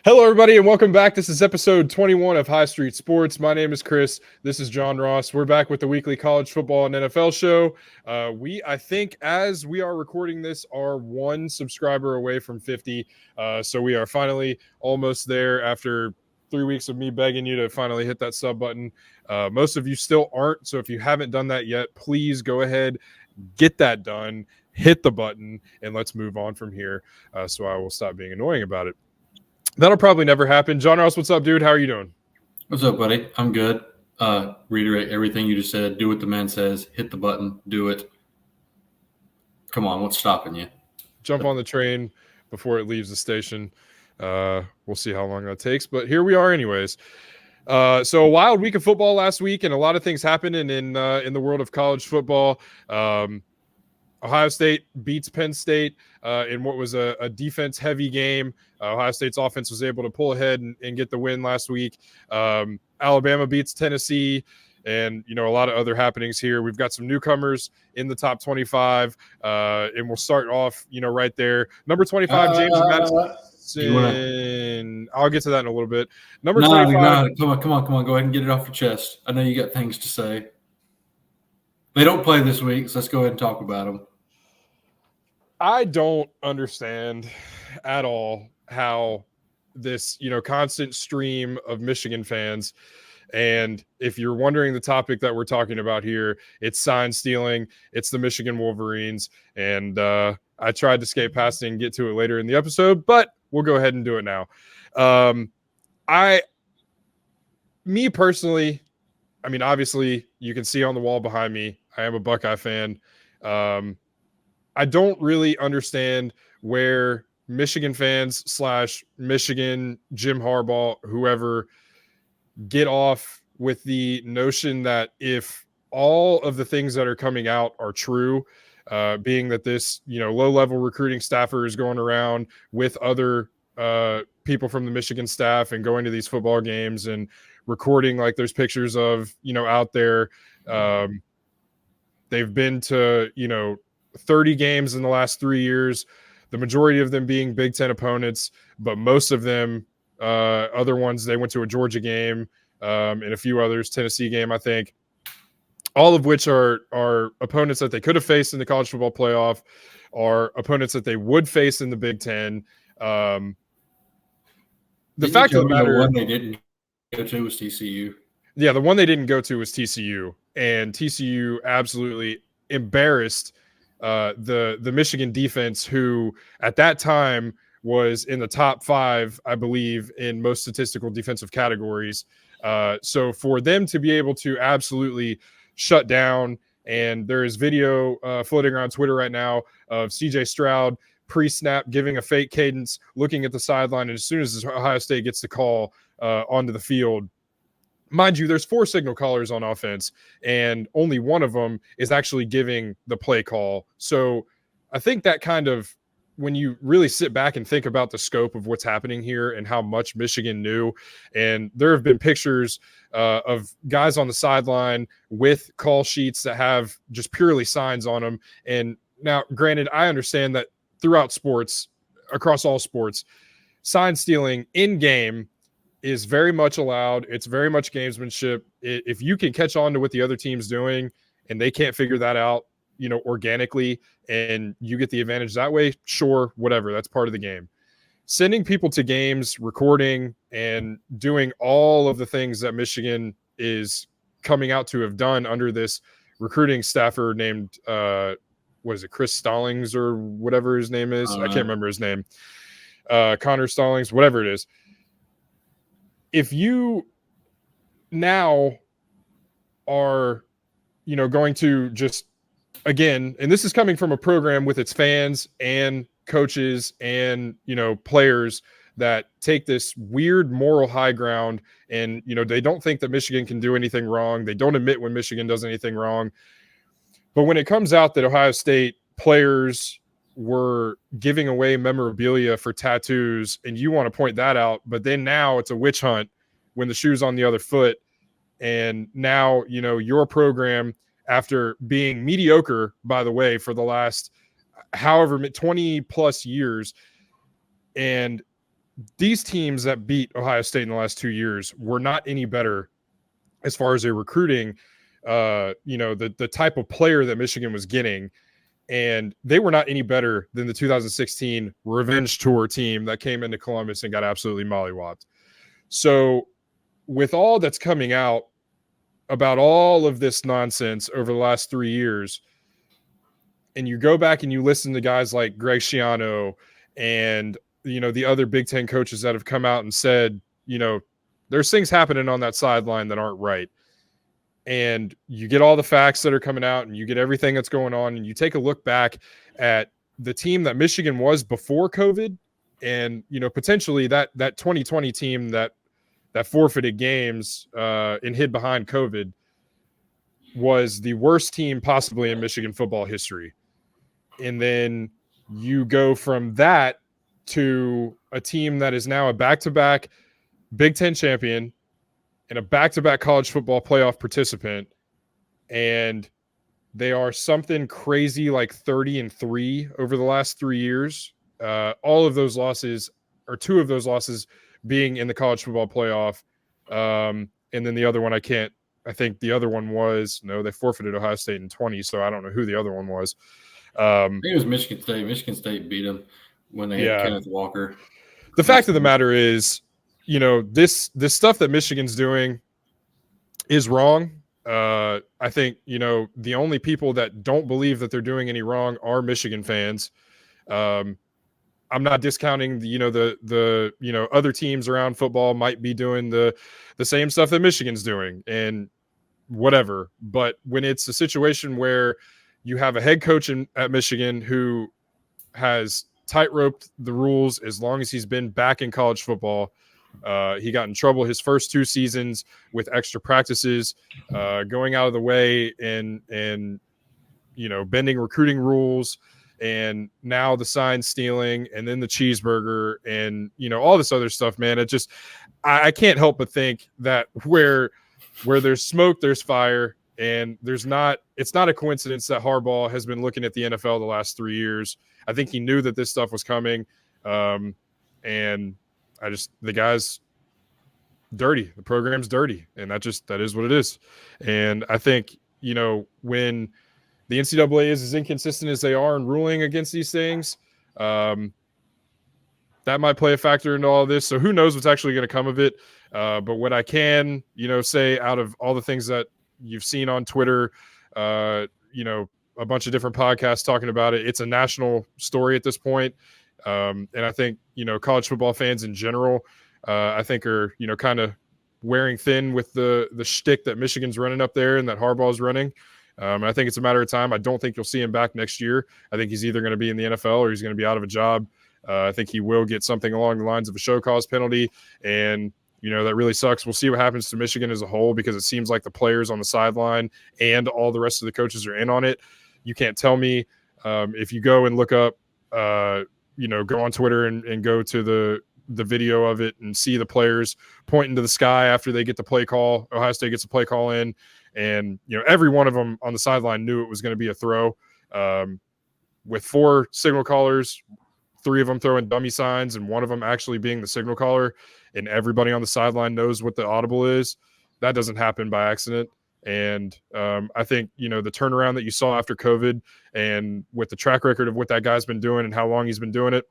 Hello, everybody, and welcome back. This is episode 21 of High Street Sports. My name is Chris. This is John Ross. We're back with the weekly college football and NFL show. I think, as we are recording this, are one subscriber away from 50. So we are finally almost there after 3 weeks of me begging you to finally hit that sub button. Most of you still aren't. So if you haven't done that yet, please go ahead, get that done, hit the button, and let's move on from here. So I will stop being annoying about it. That'll probably never happen. John Ross, what's up, dude? How are you doing? What's up, buddy? I'm good. Reiterate everything you just said. Do what the man says. Hit the button. Do it. Come on, what's stopping you? Jump on the train before it leaves the station. We'll see how long that takes, but here we are anyways. So a wild week of football last week, and a lot of things happening in the world of college football. Ohio State beats Penn State in what was a defense-heavy game. Ohio State's offense was able to pull ahead and get the win last week. Alabama beats Tennessee, and a lot of other happenings here. We've got some newcomers in the top 25, and we'll start off, right there. Number 25, James Madison. I'll get to that in a little bit. Number 25. No, come on. Go ahead and get it off your chest. I know you got things to say. They don't play this week, so let's go ahead and talk about them. I don't understand at all how this, constant stream of Michigan fans, and if you're wondering the topic that we're talking about here, it's sign stealing, it's the Michigan Wolverines, and I tried to skate past it and get to it later in the episode, but we'll go ahead and do it now. Me personally, I mean, obviously, you can see on the wall behind me, I am a Buckeye fan. I don't really understand where Michigan fans / Michigan, Jim Harbaugh, whoever, get off with the notion that if all of the things that are coming out are true, being that this, low-level recruiting staffer is going around with other people from the Michigan staff and going to these football games and recording like there's pictures of, out there. They've been to, 30 games in the last 3 years, the majority of them being Big Ten opponents, but most of them, other ones, they went to a Georgia game and a few others, Tennessee game, I think, all of which are opponents that they could have faced in the college football playoff, are opponents that they would face in the Big Ten. The fact of the matter, one they didn't go to was TCU. Yeah, the one they didn't go to was TCU, and TCU absolutely embarrassed the Michigan defense, who at that time was in the top 5, I believe, in most statistical defensive categories. So for them to be able to absolutely shut down, and there is video floating around Twitter right now of CJ Stroud pre-snap giving a fake cadence, looking at the sideline, and as soon as Ohio State gets the call onto the field, mind you, there's 4 signal callers on offense, and only one of them is actually giving the play call. So I think that kind of, when you really sit back and think about the scope of what's happening here and how much Michigan knew, and there have been pictures of guys on the sideline with call sheets that have just purely signs on them. And now, granted, I understand that throughout sports, across all sports, sign stealing in game is very much allowed. It's very much gamesmanship. If you can catch on to what the other team's doing and they can't figure that out, organically, and you get the advantage that way, sure, whatever. That's part of the game. Sending people to games, recording, and doing all of the things that Michigan is coming out to have done under this recruiting staffer named, Chris Stallings or whatever his name is? I can't remember his name. Connor Stallings, whatever it is. If you now are, going to just, again, and this is coming from a program with its fans and coaches and, players that take this weird moral high ground, and, they don't think that Michigan can do anything wrong. They don't admit when Michigan does anything wrong. But when it comes out that Ohio State players were giving away memorabilia for tattoos, and you want to point that out, but then now it's a witch hunt when the shoe's on the other foot. And now, your program, after being mediocre, by the way, for the last however 20 plus years, and these teams that beat Ohio State in the last 2 years were not any better as far as a recruiting, the type of player that Michigan was getting. And they were not any better than the 2016 revenge tour team that came into Columbus and got absolutely mollywopped. So with all that's coming out about all of this nonsense over the last 3 years, and you go back and you listen to guys like Greg Schiano and, the other Big Ten coaches that have come out and said, there's things happening on that sideline that aren't right. And you get all the facts that are coming out and you get everything that's going on, and you take a look back at the team that Michigan was before COVID, and potentially that 2020 team that forfeited games and hid behind COVID was the worst team possibly in Michigan football history. And then you go from that to a team that is now a back-to-back Big Ten champion and a back-to-back college football playoff participant, and they are something crazy like 30-3 over the last 3 years. All of those losses, or 2 of those losses, being in the college football playoff. And then the other one, I think the other one was, no, they forfeited Ohio State in 20, so I don't know who the other one was. I think it was Michigan State. Michigan State beat them when they had Kenneth Walker. The fact of the matter is, this stuff that Michigan's doing is wrong. I think, the only people that don't believe that they're doing any wrong are Michigan fans. I'm not discounting the other teams around football might be doing the same stuff that Michigan's doing and whatever. But when it's a situation where you have a head coach at Michigan who has tight-roped the rules as long as he's been back in college football. He got in trouble his first 2 seasons with extra practices, going out of the way and bending recruiting rules, and now the sign stealing, and then the cheeseburger, and all this other stuff. Man, it just I can't help but think that where there's smoke, there's fire, and it's not a coincidence that Harbaugh has been looking at the NFL the last 3 years. I think he knew that this stuff was coming, and the guy's dirty. The program's dirty, and that is what it is. And I think, when the NCAA is as inconsistent as they are in ruling against these things, that might play a factor into all of this. So who knows what's actually going to come of it. But what I can, say out of all the things that you've seen on Twitter, a bunch of different podcasts talking about it, it's a national story at this point. And I think, college football fans in general, I think are, kind of wearing thin with the shtick that Michigan's running up there and that Harbaugh's running. I think it's a matter of time. I don't think you'll see him back next year. I think he's either going to be in the NFL or he's going to be out of a job. I think he will get something along the lines of a show cause penalty. And, that really sucks. We'll see what happens to Michigan as a whole, because it seems like the players on the sideline and all the rest of the coaches are in on it. You can't tell me if you go and look up, go on Twitter and go to the video of it and see the players pointing to the sky after they get the play call. Ohio State gets a play call in, and every one of them on the sideline knew it was going to be a throw. With 4 signal callers, 3 of them throwing dummy signs and one of them actually being the signal caller, and everybody on the sideline knows what the audible is. That doesn't happen by accident. And I think, the turnaround that you saw after COVID, and with the track record of what that guy's been doing and how long he's been doing it,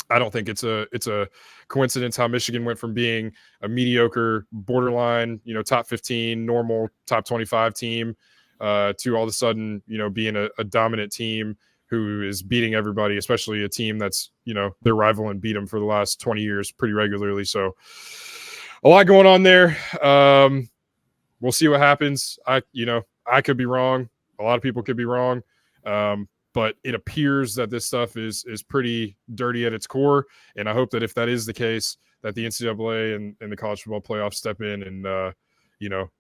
I don't think it's a coincidence how Michigan went from being a mediocre, borderline, top 15, normal top 25 team to all of a sudden, being a dominant team who is beating everybody, especially a team that's, their rival and beat them for the last 20 years pretty regularly. So a lot going on there. We'll see what happens. I could be wrong. A lot of people could be wrong. But it appears that this stuff is pretty dirty at its core. And I hope that if that is the case, that the NCAA and the college football playoffs step in and,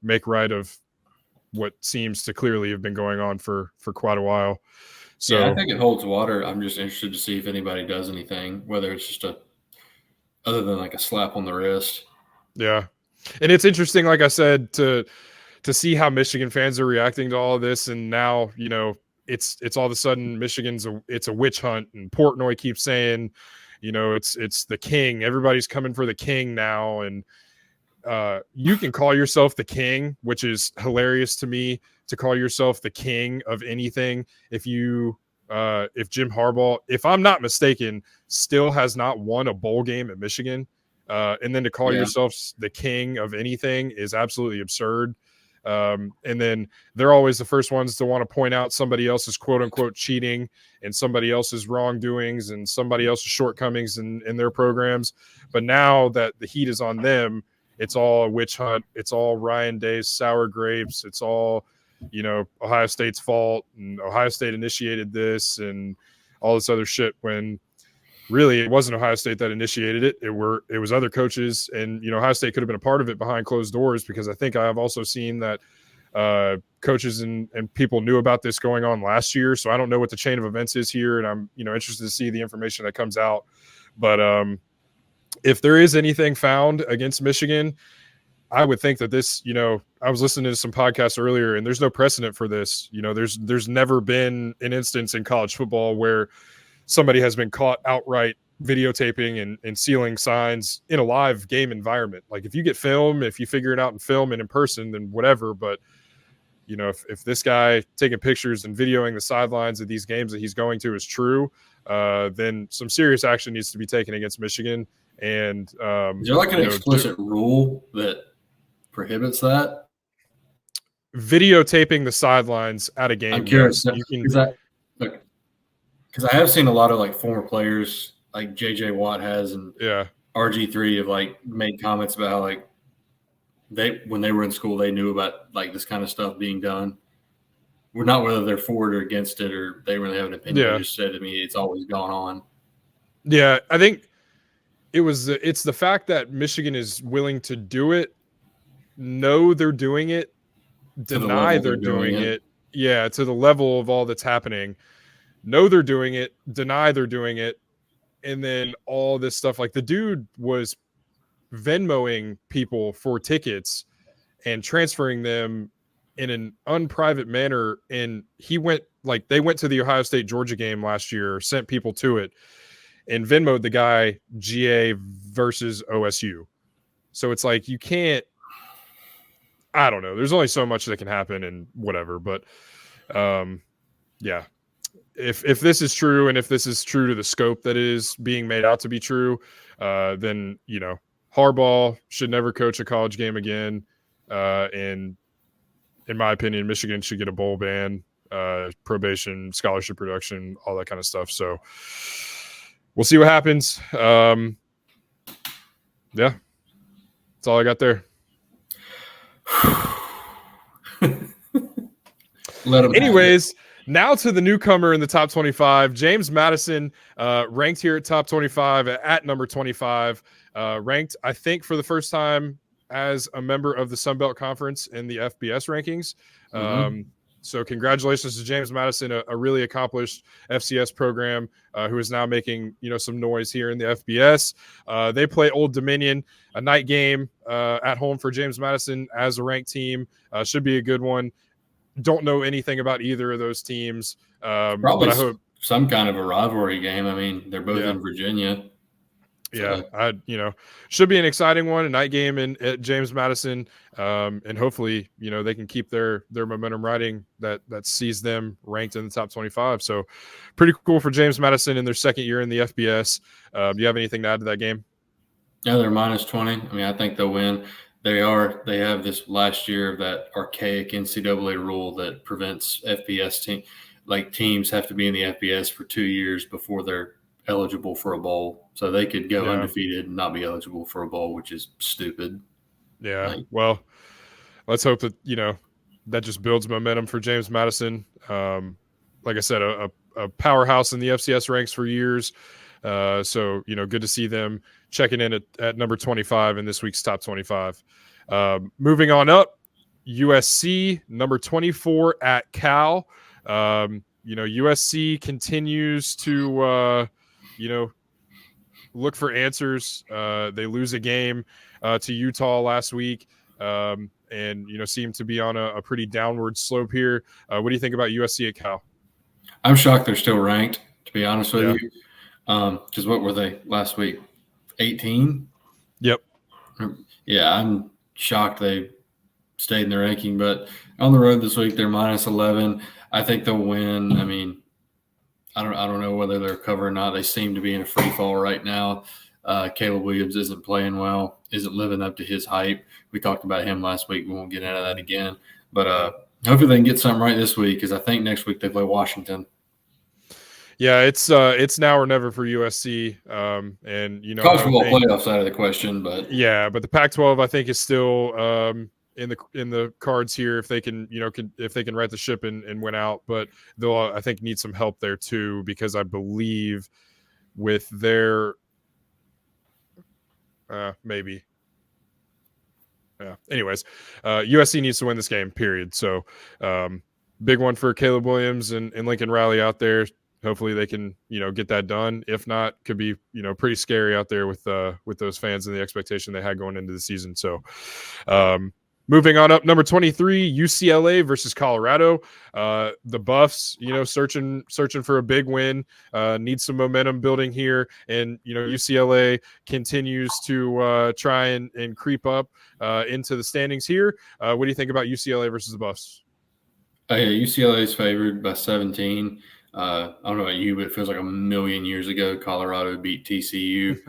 make right of what seems to clearly have been going on for quite a while. So yeah, I think it holds water. I'm just interested to see if anybody does anything, whether it's just other than like a slap on the wrist. Yeah. And it's interesting, like I said, to see how Michigan fans are reacting to all of this. And now, it's all of a sudden Michigan's it's a witch hunt, and Portnoy keeps saying, it's the king. Everybody's coming for the king now. And you can call yourself the king, which is hilarious to me, to call yourself the king of anything. If Jim Harbaugh, if I'm not mistaken, still has not won a bowl game at Michigan. And then to call yourself the king of anything is absolutely absurd. And then they're always the first ones to want to point out somebody else's quote unquote cheating and somebody else's wrongdoings and somebody else's shortcomings in their programs. But now that the heat is on them, it's all a witch hunt. It's all Ryan Day's sour grapes. It's all, Ohio State's fault, and Ohio State initiated this and all this other shit, when really it wasn't Ohio State that initiated it. It was other coaches, and Ohio State could have been a part of it behind closed doors, because I think I have also seen that coaches and people knew about this going on last year. So I don't know what the chain of events is here, and I'm interested to see the information that comes out. But if there is anything found against Michigan, I would think that this, I was listening to some podcasts earlier, and there's no precedent for this. There's never been an instance in college football where somebody has been caught outright videotaping and sealing signs in a live game environment. Like, if you get film, if you figure it out in film and in person, then whatever. But if this guy taking pictures and videoing the sidelines of these games that he's going to is true, then some serious action needs to be taken against Michigan. And is there like an explicit rule that prohibits that? Videotaping the sidelines at a game. I'm curious. Because I have seen a lot of like former players, like JJ Watt has, and RG3 have like made comments about how like when they were in school, they knew about like this kind of stuff being done. We're not whether they're for it or against it, or they really have an opinion. They just said to me, it's always gone on. Yeah, I think it's the fact that Michigan is willing to do it, know they're doing it, deny they're doing it. Yeah, to the level of all that's happening. Know they're doing it, deny they're doing it, and then all this stuff. Like, the dude was Venmoing people for tickets and transferring them in an unprivate manner, and they went to the Ohio State Georgia game last year, sent people to it, and Venmoed the guy GA versus OSU. So it's like, you can't, I don't know. There's only so much that can happen and whatever. But yeah, if this is true, and if this is true to the scope that is being made out to be true, then, Harbaugh should never coach a college game again. And in my opinion, Michigan should get a bowl ban, probation, scholarship reduction, all that kind of stuff. So we'll see what happens. Yeah, that's all I got there. Anyways, now to the newcomer in the top 25, James Madison, ranked here at top 25 at number 25, ranked, I think, for the first time as a member of the Sun Belt Conference in the FBS rankings. So congratulations to James Madison, a really accomplished FCS program who is now making some noise here in the FBS. They play Old Dominion, a night game at home for James Madison as a ranked team. Should be a good one. Don't know anything about either of those teams. Probably but I hope some kind of a rivalry game. I mean, they're both in Virginia. Yeah, should be an exciting one, a night game at James Madison, and hopefully, they can keep their momentum riding that sees them ranked in the top 25. So, pretty cool for James Madison in their second year in the FBS. Do you have anything to add to that game? Yeah, they're minus 20. I mean, I think they'll win. They have this last year of that archaic NCAA rule that prevents FBS teams have to be in the FBS for 2 years before they're eligible for a bowl. So they could go undefeated and not be eligible for a bowl, which is stupid. Yeah. Well, let's hope that, that just builds momentum for James Madison. Like I said, a powerhouse in the FCS ranks for years. So, good to see them checking in at number 25 in this week's top 25. Moving on up, USC, number 24 at Cal. USC continues to, look for answers. They lose a game to Utah last week, and seem to be on a pretty downward slope here. What do you think about USC at Cal? I'm shocked they're still ranked, to be honest with you. Because what were they last week? 18? Yep. Yeah, I'm shocked they stayed in the ranking, but on the road this week they're minus 11. I think they'll win. I mean, I don't know whether they're covered or not. They seem to be in a free fall right now. Caleb Williams isn't playing well, isn't living up to his hype. We talked about him last week. We won't get into that again. But hopefully they can get something right this week, because I think next week they play Washington. Yeah, it's now or never for USC. And you know, college football playoffs out of the question, but yeah, but the Pac-12 I think is still in the cards here if they can, if they can right the ship and win out. But they'll I think need some help there too, because I believe with their maybe. Yeah. Anyways, USC needs to win this game, period. So big one for Caleb Williams and Lincoln Riley out there. Hopefully they can, get that done. If not, could be, pretty scary out there with those fans and the expectation they had going into the season. So moving on up, number 23, UCLA versus Colorado. The Buffs, searching for a big win, need some momentum building here. And, UCLA continues to try and creep up into the standings here. What do you think about UCLA versus the Buffs? Yeah, UCLA is favored by 17. I don't know about you, but it feels like a million years ago Colorado beat TCU.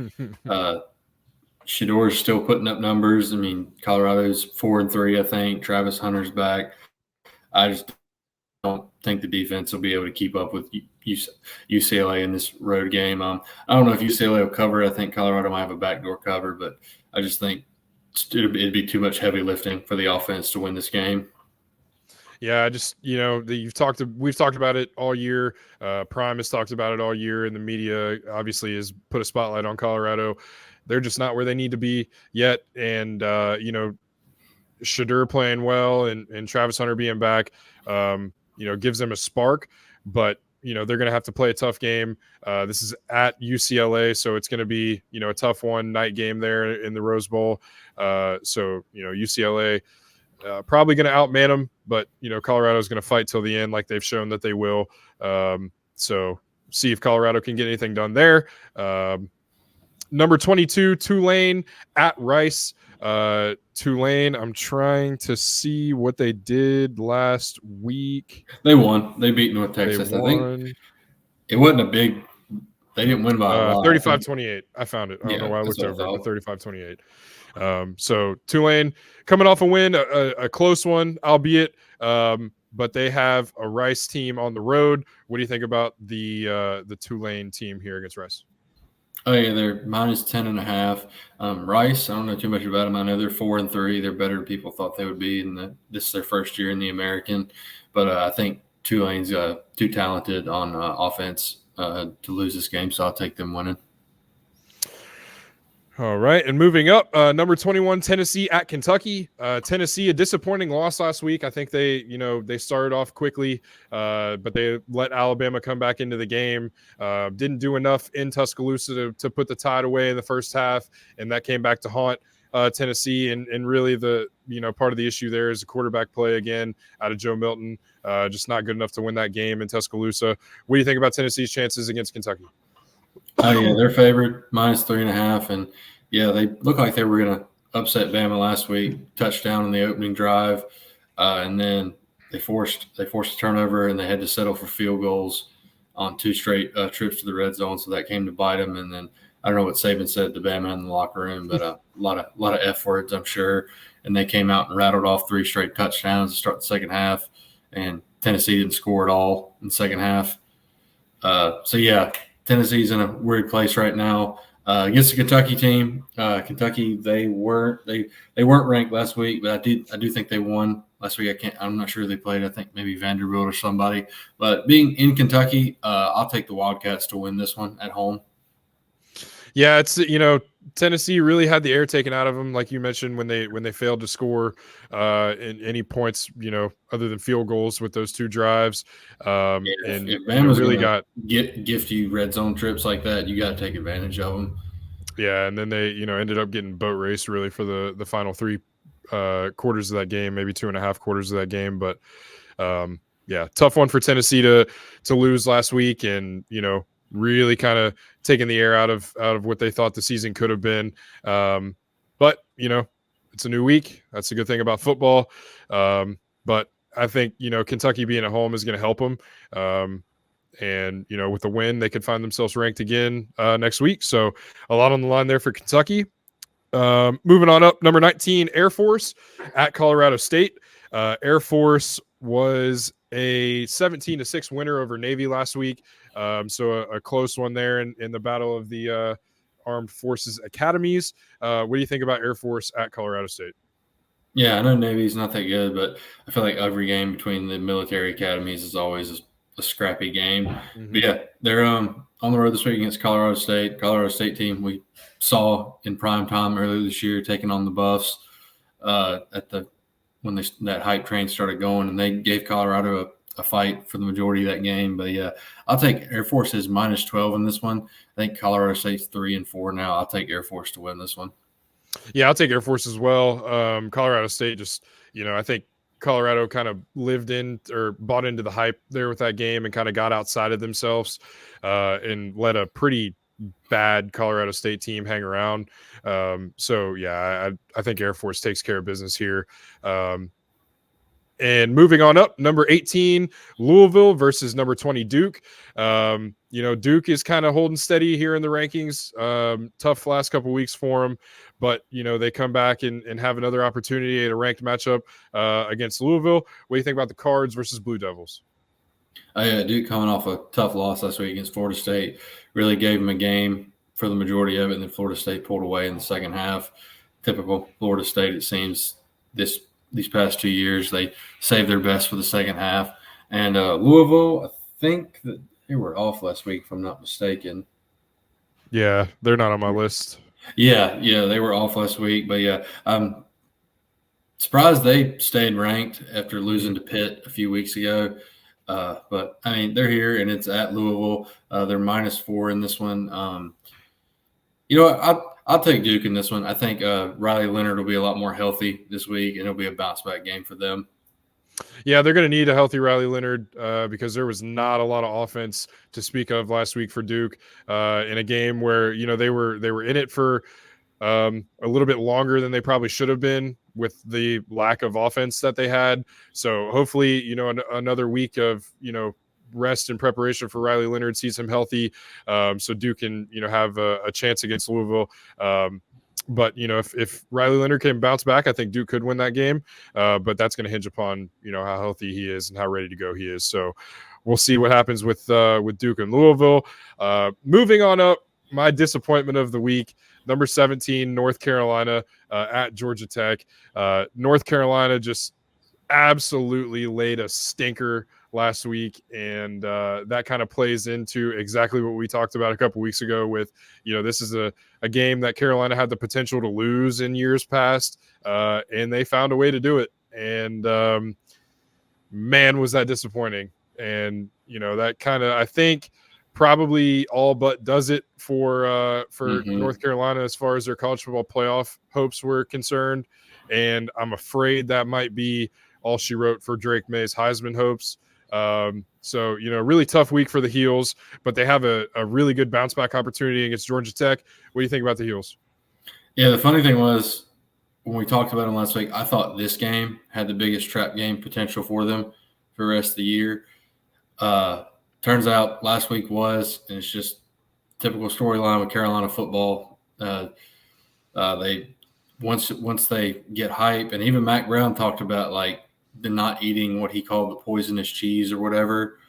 Shador's still putting up numbers. I mean, Colorado's 4-3, I think. Travis Hunter's back. I just don't think the defense will be able to keep up with UCLA in this road game. I don't know if UCLA will cover. I think Colorado might have a backdoor cover, but I just think it'd be too much heavy lifting for the offense to win this game. Yeah, just we've talked about it all year. Prime has talked about it all year, and the media obviously has put a spotlight on Colorado. They're just not where they need to be yet, and Shedeur playing well and Travis Hunter being back, gives them a spark. But they're going to have to play a tough game. This is at UCLA, so it's going to be a tough one, night game there in the Rose Bowl. So UCLA. Probably going to outman them, but Colorado is going to fight till the end, like they've shown that they will. So see if Colorado can get anything done there. Number 22, Tulane at Rice. Tulane, I'm trying to see what they did last week. They won. They beat North Texas. I think it wasn't a big. They didn't win by a lot. 35-28. I found it. I don't know why I looked over it, but 35-28. So Tulane coming off a win, a close one, albeit, but they have a Rice team on the road. What do you think about the Tulane team here against Rice? Oh yeah, they're minus 10.5. Rice, I don't know too much about them. I know they're 4-3. They're better than people thought they would be. This is their first year in the American, but I think Tulane's too talented on offense to lose this game, so I'll take them winning. All right, and moving up, number 21, Tennessee at Kentucky. Tennessee, a disappointing loss last week. I think they started off quickly, but they let Alabama come back into the game. Didn't do enough in Tuscaloosa to put the Tide away in the first half, and that came back to haunt Tennessee. And really the part of the issue there is the quarterback play again out of Joe Milton. Just not good enough to win that game in Tuscaloosa. What do you think about Tennessee's chances against Kentucky? Oh yeah, they're favored minus 3.5, and yeah, they look like they were going to upset Bama last week. Touchdown in the opening drive, and then they forced a turnover, and they had to settle for field goals on 2 straight trips to the red zone. So that came to bite them. And then I don't know what Saban said to Bama in the locker room, but a lot of F words, I'm sure. And they came out and rattled off 3 straight touchdowns to start the second half, and Tennessee didn't score at all in the second half. So yeah. Tennessee's in a weird place right now against the Kentucky team. Kentucky, they weren't ranked last week, but I do think they won last week. I'm not sure they played. I think maybe Vanderbilt or somebody. But being in Kentucky, I'll take the Wildcats to win this one at home. Yeah, it's Tennessee really had the air taken out of them, like you mentioned, when they failed to score in any points, other than field goals with those 2 drives. And if Bama's really got gift you red zone trips like that, you got to take advantage of them. Yeah, and then they ended up getting boat raced really for the final 3 quarters of that game, maybe 2.5 quarters of that game. But yeah, tough one for Tennessee to lose last week, and really kind of taking the air out of what they thought the season could have been. But it's a new week. That's a good thing about football. But I think Kentucky being at home is going to help them. And with the win, they could find themselves ranked again next week. So a lot on the line there for Kentucky. Moving on up, number 19, Air Force at Colorado State. Air Force was a 17-6 winner over Navy last week. So a close one there in the battle of the Armed Forces Academies. What do you think about Air Force at Colorado State? Yeah, I know Navy's not that good, but I feel like every game between the military academies is always a scrappy game. Mm-hmm. But yeah, they're on the road this week against Colorado State. Colorado State team we saw in prime time earlier this year taking on the Buffs when that hype train started going, and they gave Colorado a fight for the majority of that game. But yeah, I'll take Air Force as -12 in this one. I think Colorado State's 3-4 now. I'll take Air Force to win this one. Yeah, I'll take Air Force as well. Colorado State just, I think Colorado kind of lived in or bought into the hype there with that game and kind of got outside of themselves and let a pretty bad Colorado State team hang around. So, yeah, I think Air Force takes care of business here. And moving on up, number 18, Louisville versus number 20, Duke. Duke is kind of holding steady here in the rankings. Tough last couple weeks for them, but, they come back and have another opportunity at a ranked matchup against Louisville. What do you think about the Cards versus Blue Devils? Yeah, Duke coming off a tough loss last week against Florida State. Really gave them a game for the majority of it, and then Florida State pulled away in the second half. Typical Florida State, it seems, these past 2 years. They saved their best for the second half. And Louisville, I think that they were off last week, if I'm not mistaken. Yeah, they're not on my list. Yeah, they were off last week. But, yeah, I'm surprised they stayed ranked after losing to Pitt a few weeks ago. But, I mean, they're here, and it's at Louisville. They're -4 in this one. I'll take Duke in this one. I think Riley Leonard will be a lot more healthy this week, and it'll be a bounce-back game for them. Yeah, they're going to need a healthy Riley Leonard because there was not a lot of offense to speak of last week for Duke in a game where they were in it for a little bit longer than they probably should have been with the lack of offense that they had. So hopefully, another week of rest and preparation for Riley Leonard sees him healthy, so Duke can have a chance against Louisville. But if Riley Leonard can bounce back, I think Duke could win that game. But that's going to hinge upon how healthy he is and how ready to go he is. So we'll see what happens with Duke and Louisville. Moving on up, my disappointment of the week, number 17, North Carolina at Georgia Tech. North Carolina just absolutely laid a stinker last week, and that kind of plays into exactly what we talked about a couple weeks ago with this is a game that Carolina had the potential to lose in years past, and they found a way to do it, and man, was that disappointing. And that kind of, I think, probably all but does it for North Carolina as far as their college football playoff hopes were concerned, and I'm afraid that might be all she wrote for Drake May's Heisman hopes. So, really tough week for the Heels, but they have a really good bounce back opportunity against Georgia Tech. What do you think about the Heels? Yeah, the funny thing was when we talked about them last week, I thought this game had the biggest trap game potential for them for the rest of the year. Turns out last week was, and it's just typical storyline with Carolina football. They once they get hype, and even Mac Brown talked about the not eating what he called the poisonous cheese or whatever,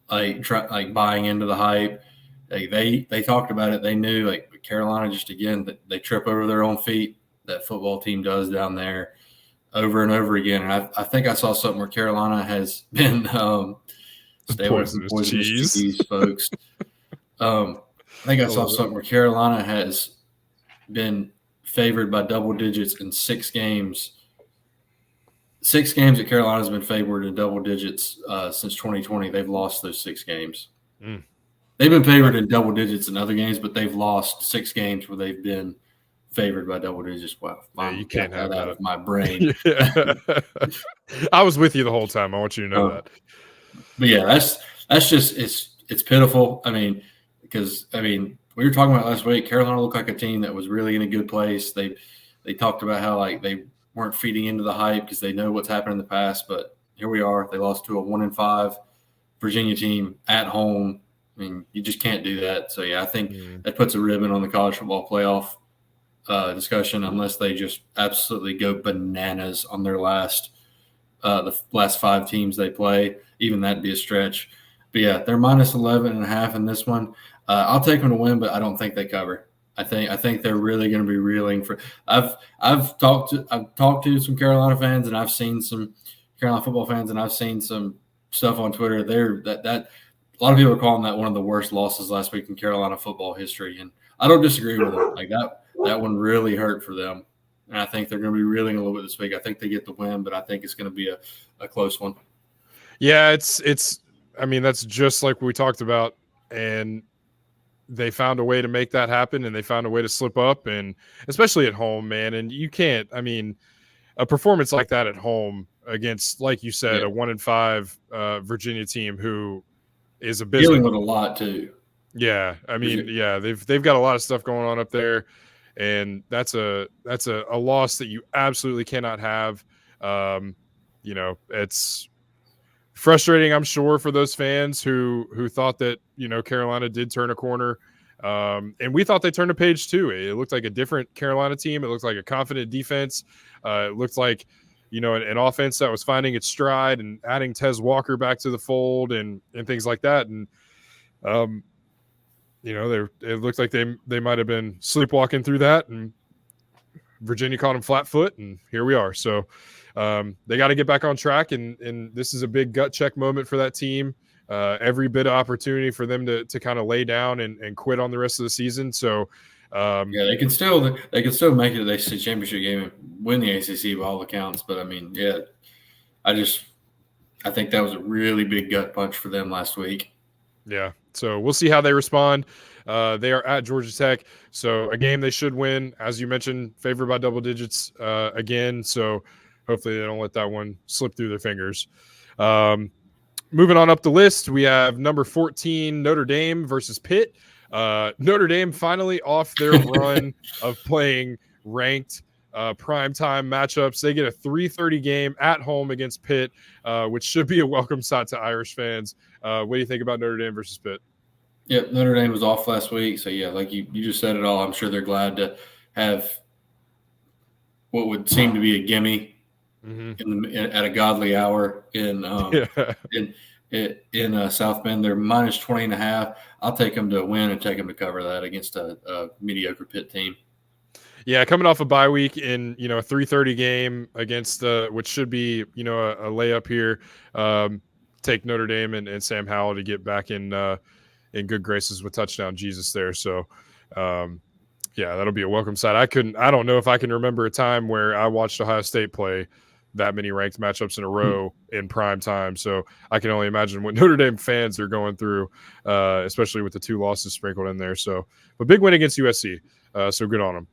buying into the hype. They talked about it. They knew Carolina just again they trip over their own feet. That football team does down there over and over again. And I think I saw something where Carolina has been stay away from poisonous cheese, folks. I think I saw something where Carolina has been favored by double digits in 6 games. 6 games that Carolina's been favored in double digits since 2020. They've lost those 6 games. Mm. They've been favored in double digits in other games, but they've lost 6 games where they've been favored by double digits. Wow, you can't have that out of my brain. I was with you the whole time. I want you to know that. But yeah, that's just it's pitiful. I mean, because I mean, we were talking about last week. Carolina looked like a team that was really in a good place. They talked about how like they weren't feeding into the hype because they know what's happened in the past. But here we are. They lost to a 1-5 Virginia team at home. I mean, you just can't do that. So yeah, I think that puts a ribbon on the college football playoff discussion unless they just absolutely go bananas on their the last 5 teams they play. Even that'd be a stretch. But yeah, they're minus 11.5 in this one. I'll take them to win, but I don't think they cover. I think they're really going to be reeling for. I've talked to some Carolina fans, and I've seen some Carolina football fans, and I've seen some stuff on Twitter. That a lot of people are calling that one of the worst losses last week in Carolina football history, and I don't disagree with them. Like that one really hurt for them, and I think they're going to be reeling a little bit this week. I think they get the win, but I think it's going to be a close one. Yeah, it's. I mean, that's just like we talked about, and they found a way to make that happen, and they found a way to slip up, and especially at home, man. And you can't. I mean, a performance like that at home against, like you said, a 1-5 Virginia team who is a business. Dealing with a lot too. Yeah, I mean, yeah, they've got a lot of stuff going on up there, and that's a loss that you absolutely cannot have. You know, it's frustrating, I'm sure, for those fans who thought that, you know, Carolina did turn a corner. And we thought they turned a page too. It looked like a different Carolina team. It looked like a confident defense. It looked like, you know, an offense that was finding its stride and adding Tez Walker back to the fold and things like that. And, you know, it looked like they might have been sleepwalking through that, and Virginia caught them flat foot, and here we are. So they got to get back on track, and this is a big gut check moment for that team. Every bit of opportunity for them to kind of lay down and quit on the rest of the season. So yeah, they can still make it to the ACC championship game and win the ACC by all accounts. But I mean, yeah, I think that was a really big gut punch for them last week. Yeah, so we'll see how they respond. They are at Georgia Tech, so a game they should win, as you mentioned, favored by double digits again. So hopefully they don't let that one slip through their fingers. Moving on up the list, we have number 14 Notre Dame versus Pitt. Notre Dame finally off their run of playing ranked primetime matchups. They get a 3:30 game at home against Pitt, which should be a welcome sight to Irish fans. What do you think about Notre Dame versus Pitt? Yeah, Notre Dame was off last week. So, yeah, like you just said it all. I'm sure they're glad to have what would seem to be a gimme at a godly hour in South Bend. They're minus 20.5. I'll take them to win and take them to cover that against a mediocre Pitt team. Yeah, coming off a bye week in, you know, a 3:30 game against which should be, you know, a layup here. Take Notre Dame and Sam Howell to get back in good graces with touchdown Jesus there. So, yeah, that'll be a welcome sight. I don't know if I can remember a time where I watched Ohio State play that many ranked matchups in a row in prime time. So I can only imagine what Notre Dame fans are going through, especially with the 2 losses sprinkled in there. So, but big win against USC. So good on them.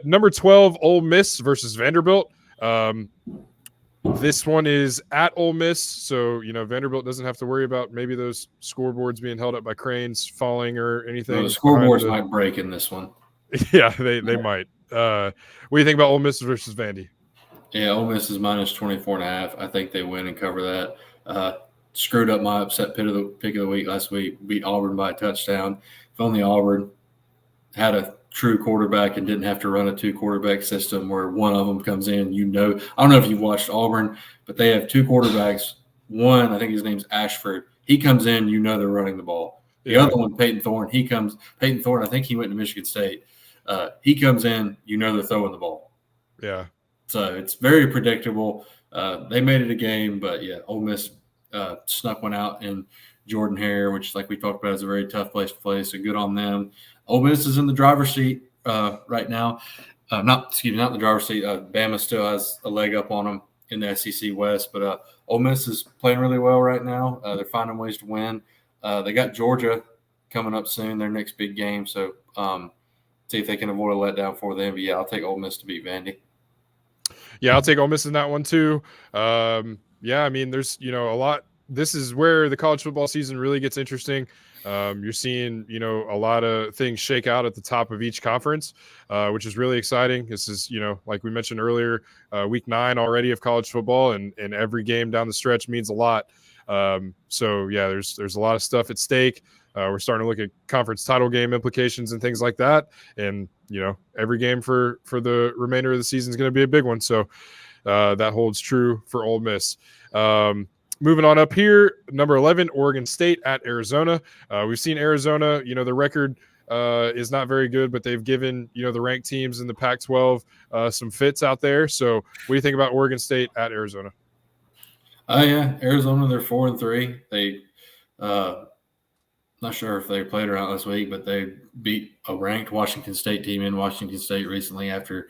Number 12, Ole Miss versus Vanderbilt. This one is at Ole Miss, so, you know, Vanderbilt doesn't have to worry about maybe those scoreboards being held up by cranes falling or anything. No, the scoreboards might break in this one. Yeah, they might. What do you think about Ole Miss versus Vandy? Yeah, Ole Miss is minus 24.5. I think they win and cover that. Screwed up my upset pick of the week last week. Beat Auburn by a touchdown. If only Auburn had a true quarterback and didn't have to run a 2-quarterback system where one of them comes in. You know, I don't know if you've watched Auburn, but they have 2 quarterbacks. One, I think his name's Ashford. He comes in, you know they're running the ball. The other one, Peyton Thorne, I think he went to Michigan State. He comes in, you know they're throwing the ball. Yeah. So it's very predictable. They made it a game, but yeah, Ole Miss snuck one out in Jordan Hare, which, like we talked about, is a very tough place to play. So good on them. Ole Miss is in the driver's seat right now. Not in the driver's seat. Bama still has a leg up on them in the SEC West, but Ole Miss is playing really well right now. They're finding ways to win. They got Georgia coming up soon, their next big game. So see if they can avoid a letdown for them. But yeah, I'll take Ole Miss to beat Vandy. Yeah, I'll take Ole Miss in that one too. Yeah, I mean, there's, you know, a lot this is where the college football season really gets interesting. You're seeing, a lot of things shake out at the top of each conference, which is really exciting. This is, like we mentioned earlier, week 9 already of college football, and every game down the stretch means a lot. So yeah, there's a lot of stuff at stake. We're starting to look at conference title game implications and things like that. And, every game for the remainder of the season is going to be a big one. So that holds true for Ole Miss. Moving on up here, number 11, Oregon State at Arizona. We've seen Arizona, the record is not very good, but they've given, the ranked teams in the Pac-12 some fits out there. So what do you think about Oregon State at Arizona? Yeah, Arizona, they're 4-3. They not sure if they played or not last week, but they beat a ranked Washington State team in Washington State recently after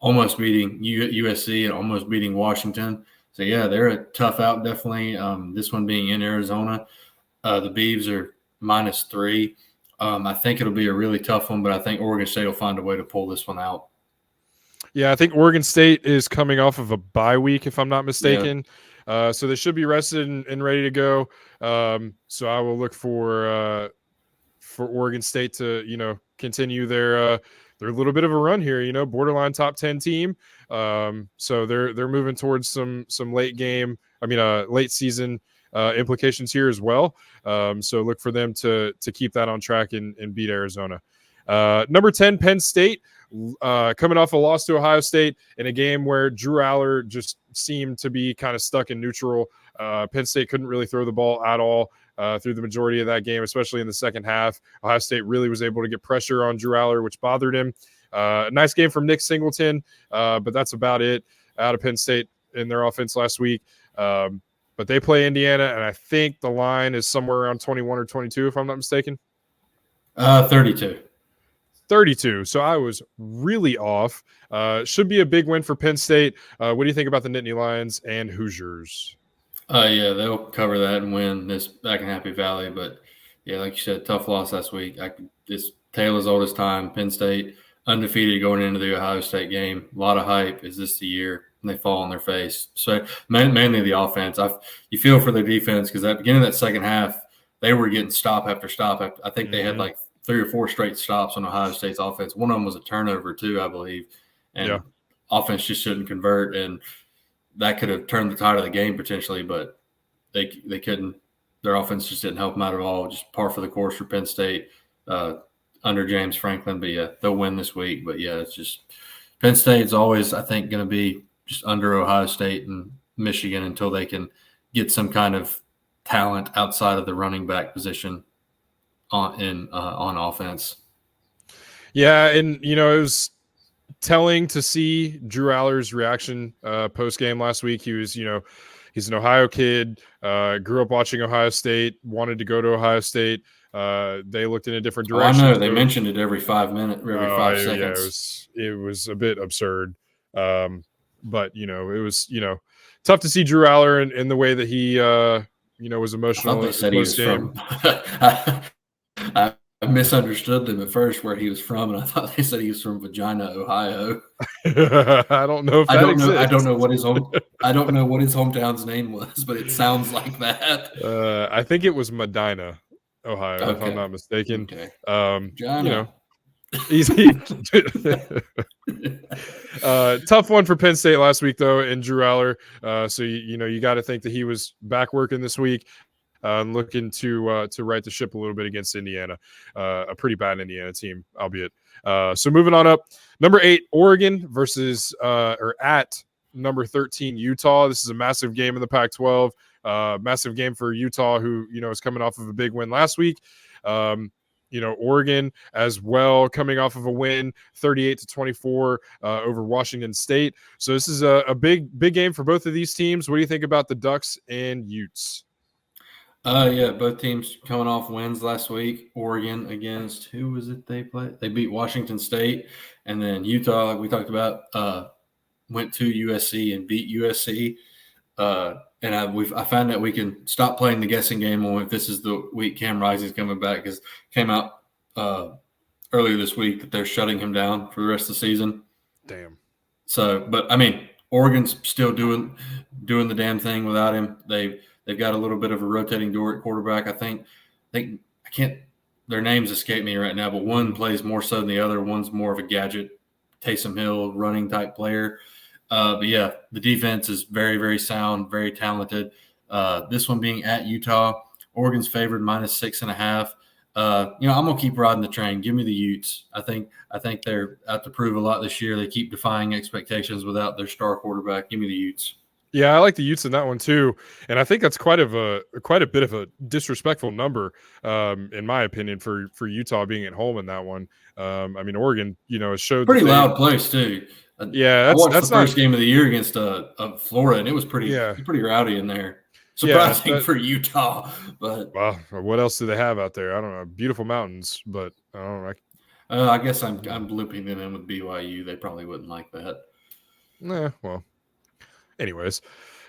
almost beating USC and almost beating Washington. So, yeah, they're a tough out, definitely. This one being in Arizona. The Beavs are -3. I think it'll be a really tough one, but I think Oregon State will find a way to pull this one out. Yeah, I think Oregon State is coming off of a bye week, if I'm not mistaken. Yeah. So they should be rested and ready to go. So I will look for Oregon State to, continue their little bit of a run here, borderline top 10 team. So they're moving towards some late season implications here as well. So look for them to keep that on track and beat Arizona. Number 10, Penn State, coming off a loss to Ohio State in a game where Drew Aller just seemed to be kind of stuck in neutral. Penn State couldn't really throw the ball at all through the majority of that game, especially in the second half. Ohio State really was able to get pressure on Drew Aller, which bothered him. Nice game from Nick Singleton, but that's about it out of Penn State in their offense last week. But they play Indiana, and I think the line is somewhere around 21 or 22, if I'm not mistaken. 32. 32. So I was really off. Should be a big win for Penn State. What do you think about the Nittany Lions and Hoosiers? Yeah, they'll cover that and win this back in Happy Valley. But, yeah, like you said, tough loss last week. This tale as old as time. Penn State undefeated going into the Ohio State game. A lot of hype. Is this the year? And they fall on their face. So mainly the offense. You feel for their defense because at the beginning of that second half, they were getting stop after stop. I think they had like 3 or 4 straight stops on Ohio State's offense. One of them was a turnover too, I believe. And offense just shouldn't convert, and that could have turned the tide of the game potentially, but they couldn't. Their offense just didn't help them out at all. Just par for the course for Penn State under James Franklin. But, yeah, they'll win this week. But, yeah, it's just Penn State's always, I think, going to be just under Ohio State and Michigan until they can get some kind of talent outside of the running back position on offense. Yeah, and it was telling to see Drew Aller's reaction post game last week. He was, he's an Ohio kid, grew up watching Ohio State, wanted to go to Ohio State. They looked in a different direction. I know they mentioned it every 5 minutes, every 5 seconds. Yeah, it was a bit absurd. But it was tough to see Drew Aller in the way that he was emotional. I thought they said he was from. I misunderstood them at first where he was from, and I thought they said he was from Vagina, Ohio. I don't know if that exists. I don't know what his hometown's name was, but it sounds like that. I think it was Medina, Ohio, if I'm not mistaken. Okay. Easy. Tough one for Penn State last week, though, and Drew Aller. So you got to think that he was back working this week. Looking to right the ship a little bit against Indiana, a pretty bad Indiana team, albeit. So moving on up, number 8, Oregon versus or at number 13, Utah. This is a massive game in the Pac-12. Massive game for Utah, who is coming off of a big win last week. Oregon as well, coming off of a win, 38-24 over Washington State. So this is a big game for both of these teams. What do you think about the Ducks and Utes? Yeah, both teams coming off wins last week. Oregon against, who was it they played? They beat Washington State. And then Utah, like we talked about, went to USC and beat USC. And I found that we can stop playing the guessing game on if this is the week Cam Rising's coming back, because it came out earlier this week that they're shutting him down for the rest of the season. Damn. So, but, I mean, Oregon's still doing the damn thing without him. They've got a little bit of a rotating door at quarterback. I think I can't. Their names escape me right now, but one plays more so than the other. One's more of a gadget, Taysom Hill running type player. But yeah, the defense is very, very sound, very talented. This one being at Utah, Oregon's favored -6.5. I'm gonna keep riding the train. Give me the Utes. I think they're out to prove a lot this year. They keep defying expectations without their star quarterback. Give me the Utes. Yeah, I like the Utes in that one too, and I think that's quite a bit of a disrespectful number, in my opinion, for Utah being at home in that one. I mean, Oregon, has showed pretty loud place too. Yeah, I watched the that's first not, game of the year against Florida, and it was pretty yeah, rowdy in there. yeah. Surprising for Utah, but Well, what else do they have out there? I don't know. Beautiful mountains, but I don't know. I guess I'm looping them in with BYU. They probably wouldn't like that. Nah, well, anyways,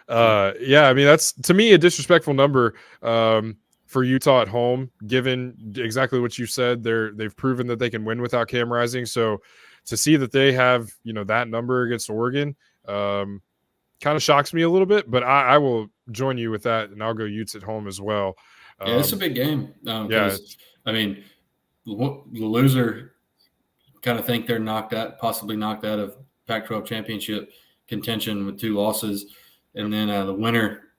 yeah. I mean, that's to me a disrespectful number for Utah at home. Given exactly what you said, they've proven that they can win without Cam Rising. So to see that they have that number against Oregon, kind of shocks me a little bit. But I will join you with that, and I'll go Utes at home as well. Yeah, it's a big game. Yeah, I mean, the loser kind of think they're possibly knocked out of Pac-12 championship contention with 2 losses, and then the winner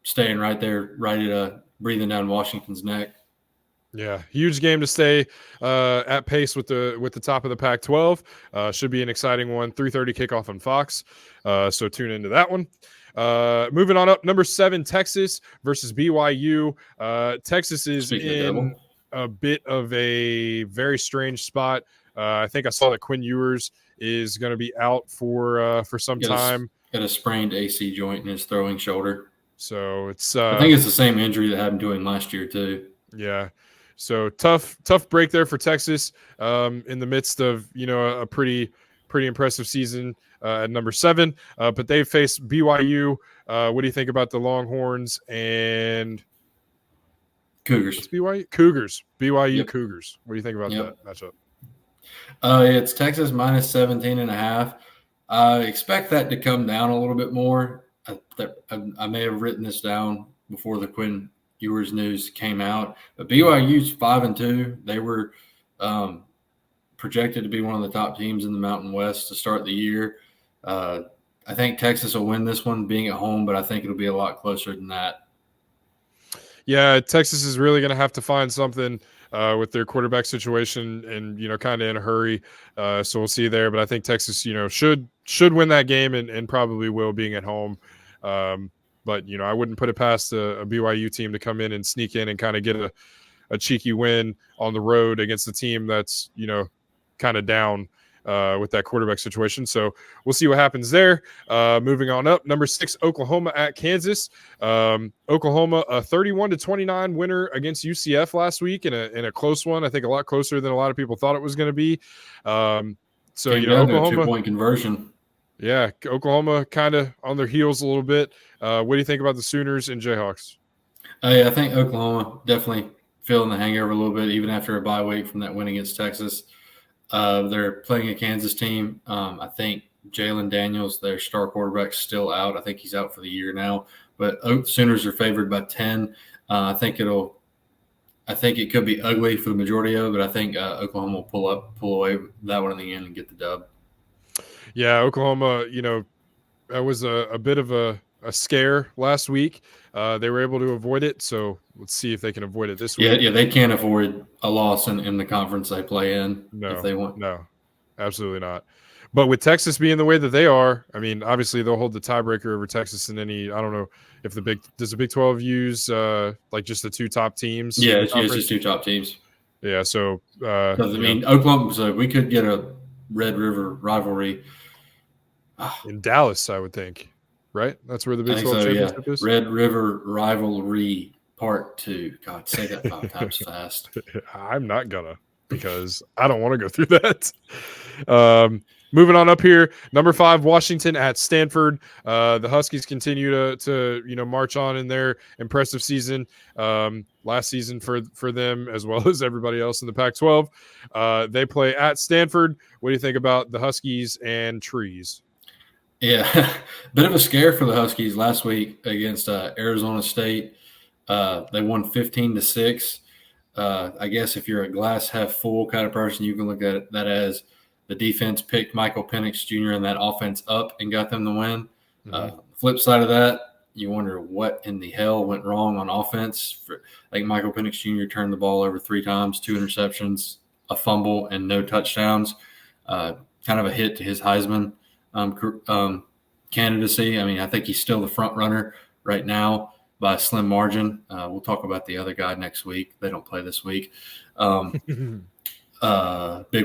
staying right there, breathing down Washington's neck. Yeah, huge game to stay at pace with the top of the Pac-12. Should be an exciting one. 3:30 kickoff on Fox. So tune into that one. Moving on up, number 7, Texas versus BYU. Texas is in a bit of a very strange spot. I think I saw that Quinn Ewers is going to be out for some time. Got a sprained AC joint in his throwing shoulder. So it's I think it's the same injury that happened to him last year too. Yeah. So tough break there for Texas in the midst of, a pretty impressive season at number 7. But they face BYU. What do you think about the Longhorns and Cougars? It's BYU? Cougars. BYU Yep. Cougars. What do you think about that matchup? It's Texas -17.5. I expect that to come down a little bit more. I may have written this down before the Quinn Ewers news came out, but BYU's 5-2. They were projected to be one of the top teams in the Mountain West to start the year. I think Texas will win this one being at home, but I think it'll be a lot closer than that. Yeah, Texas is really going to have to find something with their quarterback situation and, kind of in a hurry. So we'll see there. But I think Texas, should win that game and probably will being at home. But, I wouldn't put it past a BYU team to come in and sneak in and kind of get a cheeky win on the road against a team that's, kind of down with that quarterback situation. So we'll see what happens there. Moving on up, number 6, Oklahoma at Kansas. Oklahoma, a 31-29 winner against UCF last week in a close one. I think a lot closer than a lot of people thought it was going to be. So, Oklahoma 2-point conversion. Yeah, Oklahoma kind of on their heels a little bit. What do you think about the Sooners and Jayhawks? I think Oklahoma definitely feeling the hangover a little bit, even after a bye week from that win against Texas. They're playing a Kansas team. I think Jalen Daniels, their star quarterback, is still out. I think he's out for the year now. But Sooners are favored by 10. I think it could be ugly for the majority of it, but I think Oklahoma will pull away that one in the end and get the dub. Yeah, Oklahoma, that was a bit of a scare last week. They were able to avoid it, so let's see if they can avoid it this week. Yeah, they can't avoid a loss in the conference they play in if they want. No, absolutely not. But with Texas being the way that they are, I mean, obviously they'll hold the tiebreaker over Texas in any. I don't know if does the Big 12 use like just the 2 top teams? Yeah, it's just 2 top teams. Yeah, so Oklahoma. So we could get a Red River rivalry in Dallas, I would think. Right? That's where the Big 12 championship is. Red River rivalry part 2. God, say that 5 times fast. I'm not gonna, because I don't want to go through that. Moving on up here, number 5, Washington at Stanford. The Huskies continue to march on in their impressive season. Last season for them, as well as everybody else in the Pac-12. They play at Stanford. What do you think about the Huskies and Trees? Yeah, bit of a scare for the Huskies last week against Arizona State. They won 15-6. I guess if you're a glass half full kind of person, you can look at that as the defense picked Michael Penix Jr. and that offense up and got them the win. Flip side of that, you wonder what in the hell went wrong on offense. Like Michael Penix Jr. turned the ball over 3 times, 2 interceptions, a fumble, and no touchdowns. Kind of a hit to his Heisman candidacy. I mean, I think he's still the front runner right now by a slim margin. We'll talk about the other guy next week. They don't play this week. Big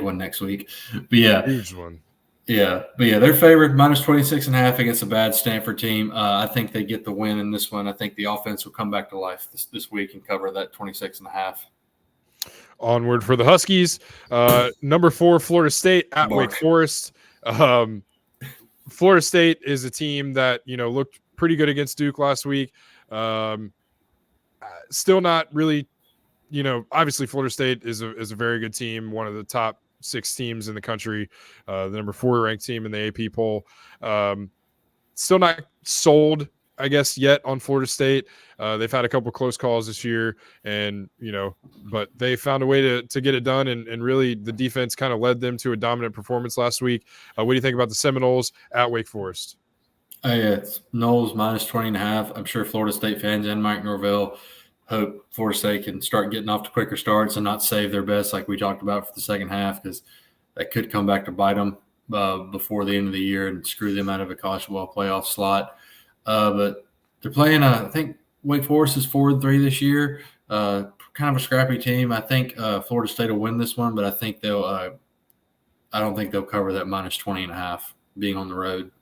one next week. But yeah. Huge one. Yeah. But yeah, they're favored minus 26.5 against a bad Stanford team. I think they get the win in this one. I think the offense will come back to life this week and cover that 26.5. Onward for the Huskies. Number 4, Florida State at Wake Forest. Florida State is a team that, looked pretty good against Duke last week. Still not really, obviously Florida State is a very good team, one of the top 6 teams in the country, the number 4 ranked team in the AP poll. Still not sold, I guess, yet on Florida State. They've had a couple close calls this year, and but they found a way to get it done, and really the defense kind of led them to a dominant performance last week. What do you think about the Seminoles at Wake Forest? Yeah, it's Knowles minus 20.5. I'm sure Florida State fans and Mike Norvell hope Florida State can start getting off to quicker starts and not save their best like we talked about for the second half, because that could come back to bite them before the end of the year and screw them out of a college football playoff slot. But they're playing, I think Wake Forest is 4-3 this year. Kind of a scrappy team. I think Florida State will win this one, but I think I don't think they'll cover that minus 20.5 being on the road.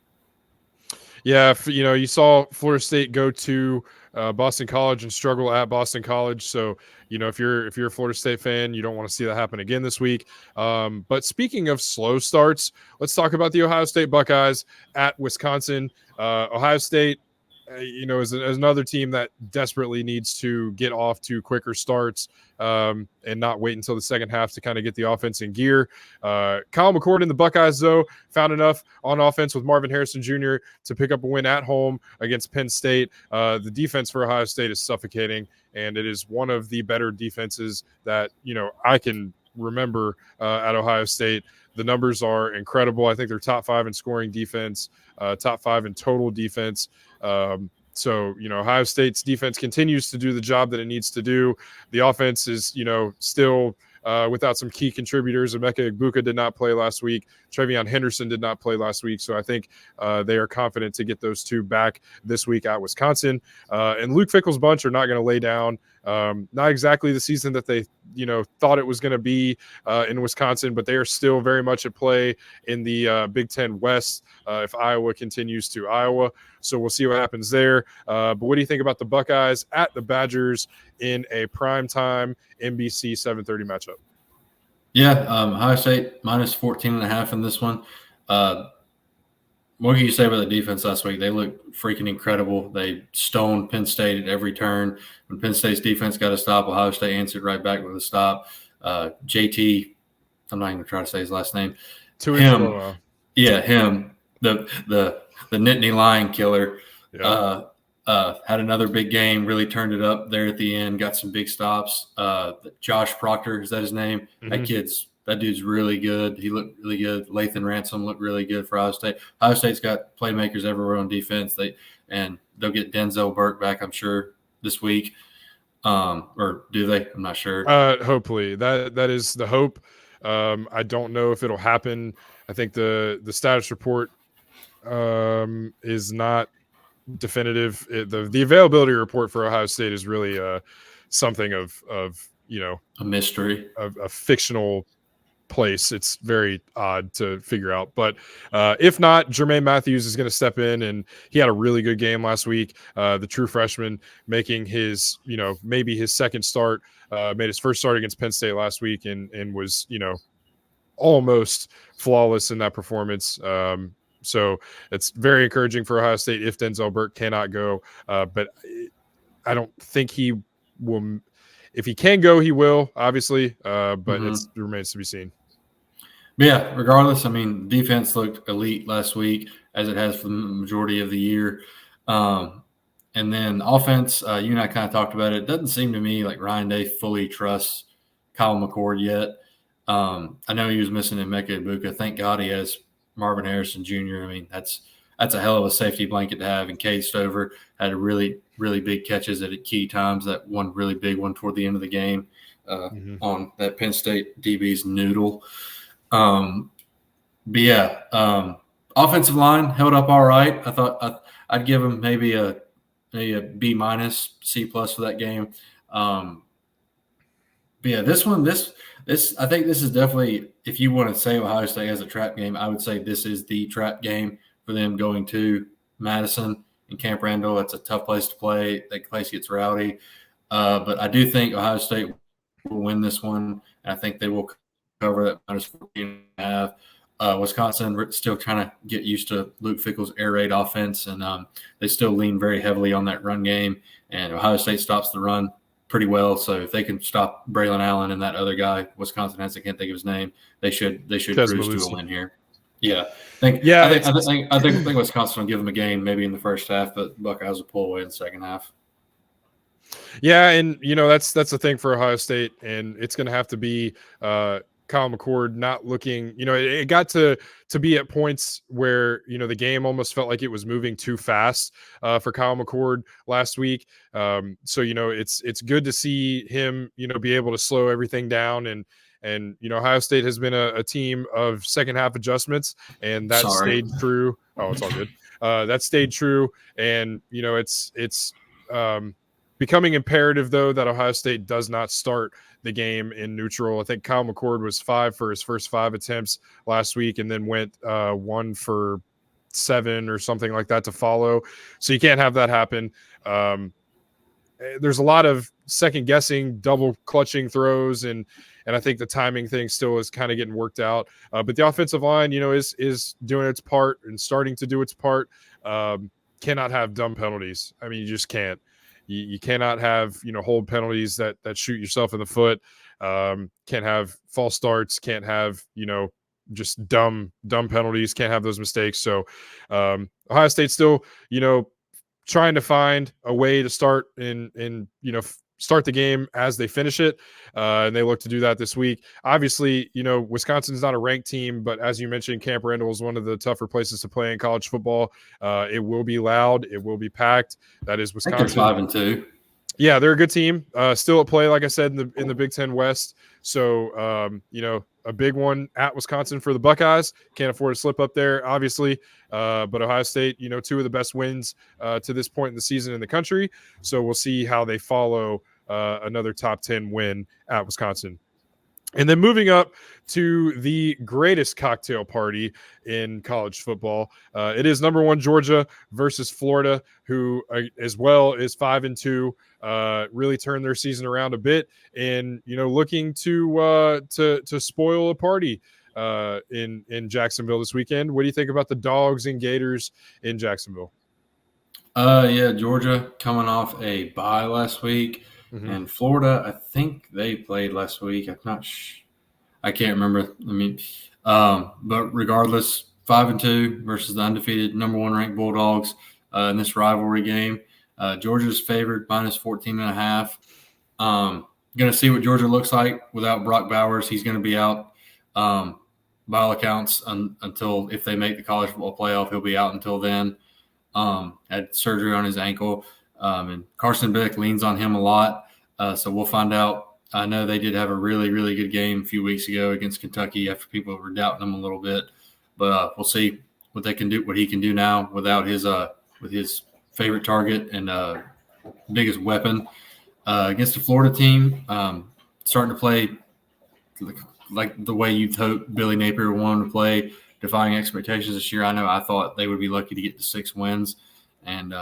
Yeah, you saw Florida State go to Boston College and struggle at Boston College. So, if you're a Florida State fan, you don't want to see that happen again this week. But speaking of slow starts, let's talk about the Ohio State Buckeyes at Wisconsin. Ohio State, is another team that desperately needs to get off to quicker starts and not wait until the second half to kind of get the offense in gear. Kyle McCord and the Buckeyes, though, found enough on offense with Marvin Harrison Jr. to pick up a win at home against Penn State. The defense for Ohio State is suffocating, and it is one of the better defenses that, I can remember at Ohio State. The numbers are incredible. I think they're top 5 in scoring defense, top 5 in total defense. So, Ohio State's defense continues to do the job that it needs to do. The offense is, still without some key contributors. Emeka Egbuka did not play last week. Trevion Henderson did not play last week. So I think they are confident to get those 2 back this week at Wisconsin. And Luke Fickell's bunch are not going to lay down. Not exactly the season that they, thought it was going to be in Wisconsin, but they are still very much at play in the Big Ten West if Iowa continues to Iowa. So we'll see what happens there. But what do you think about the Buckeyes at the Badgers in a primetime NBC 7:30 matchup? Yeah, Ohio State minus 14.5 in this one. What can you say about the defense last week? They looked freaking incredible. They stoned Penn State at every turn. When Penn State's defense got a stop, Ohio State answered right back with a stop. JT, I'm not even going to try to say his last name. Him, the Nittany Lion killer, had another big game, really turned it up there at the end, got some big stops. Josh Proctor, is that his name? Mm-hmm. That dude's really good. He looked really good. Lathan Ransom looked really good for Ohio State. Ohio State's got playmakers everywhere on defense. They'll get Denzel Burke back, I'm sure, this week. Or do they? I'm not sure. Hopefully. That is the hope. I don't know if it'll happen. I think the status report is not definitive. The availability report for Ohio State is really something of a mystery, a fictional place. It's very odd to figure out, but if not, Jermaine Matthews is going to step in, and he had a really good game last week. The true freshman making his maybe his second start, made his first start against Penn State last week, and was almost flawless in that performance. So it's very encouraging for Ohio State if Denzel Burke cannot go, but I don't think he will. If he can go, he will, obviously, but it remains to be seen. But yeah, regardless, I mean, defense looked elite last week, as it has for the majority of the year. And then offense, you and I kind of talked about it. It doesn't seem to me like Ryan Day fully trusts Kyle McCord yet. I know he was missing Emeka Ibuka. Thank God he has Marvin Harrison Jr. I mean, that's a hell of a safety blanket to have. And Cade Stover had a really, really big catches at key times. That one really big one toward the end of the game on that Penn State DB's noodle. But yeah, offensive line held up all right. I thought I'd give him maybe a B minus, C plus for that game. But yeah, this I think this is definitely, if you want to say Ohio State has a trap game, I would say this is the trap game for them going to Madison and Camp Randall. That's a tough place to play. That place gets rowdy. But I do think Ohio State will win this one. And I think they will cover that minus 14.5. Wisconsin still trying to get used to Luke Fickell's air raid offense, and they still lean very heavily on that run game. And Ohio State stops the run pretty well. So if they can stop Braylon Allen and that other guy Wisconsin has, I can't think of his name, they should cruise to a win here. Yeah, I think Wisconsin will give them a game maybe in the first half, but Buckeyes will pull away in the second half. Yeah, and that's the thing for Ohio State, and it's going to have to be Kyle McCord not looking. It got to be at points where the game almost felt like it was moving too fast for Kyle McCord last week. So it's good to see him be able to slow everything down, and Ohio State has been a team of second half adjustments, and that stayed true. Oh, it's all good. That stayed true, and it's becoming imperative, though, that Ohio State does not start the game in neutral. I think Kyle McCord was 5 for his first 5 attempts last week, and then went 1 for 7 or something like that to follow. So you can't have that happen. There's a lot of second guessing, double clutching throws, and I think the timing thing still is kind of getting worked out. But the offensive line, is doing its part and starting to do its part. Cannot have dumb penalties. I mean, you just can't. You cannot have hold penalties that shoot yourself in the foot. Can't have false starts. Can't have just dumb penalties. Can't have those mistakes. So Ohio State still trying to find a way to start start the game as they finish it, and they look to do that this week. Obviously, Wisconsin's not a ranked team, but as you mentioned, Camp Randall is one of the tougher places to play in college football. It will be loud. It will be packed. That is Wisconsin. I think they're 5-2. Yeah, they're a good team. Still at play, like I said, in the Big Ten West. So, a big one at Wisconsin for the Buckeyes. Can't afford to slip up there, obviously. But Ohio State, 2 of the best wins to this point in the season in the country. So we'll see how they follow another top 10 win at Wisconsin. And then moving up to the greatest cocktail party in college football, it is number 1 Georgia versus Florida, who as well is 5-2, really turned their season around a bit, and looking to spoil a party in Jacksonville this weekend. What do you think about the Dogs and Gators in Jacksonville? Yeah, Georgia coming off a bye last week. Mm-hmm. And Florida, I think they played last week. I'm not I can't remember. But regardless, 5-2 versus the undefeated number 1 ranked Bulldogs in this rivalry game. Georgia's favored minus 14.5. Going to see what Georgia looks like without Brock Bowers. He's going to be out by all accounts until if they make the college football playoff. He'll be out until then. Had surgery on his ankle. And Carson Beck leans on him a lot, so we'll find out. I know they did have a really, really good game a few weeks ago against Kentucky after people were doubting him a little bit, but we'll see what they can do, what he can do now without his with his favorite target and biggest weapon against the Florida team, starting to play like the way you'd hope Billy Napier wanted to play, defying expectations this year. I thought they would be lucky to get to 6 wins, and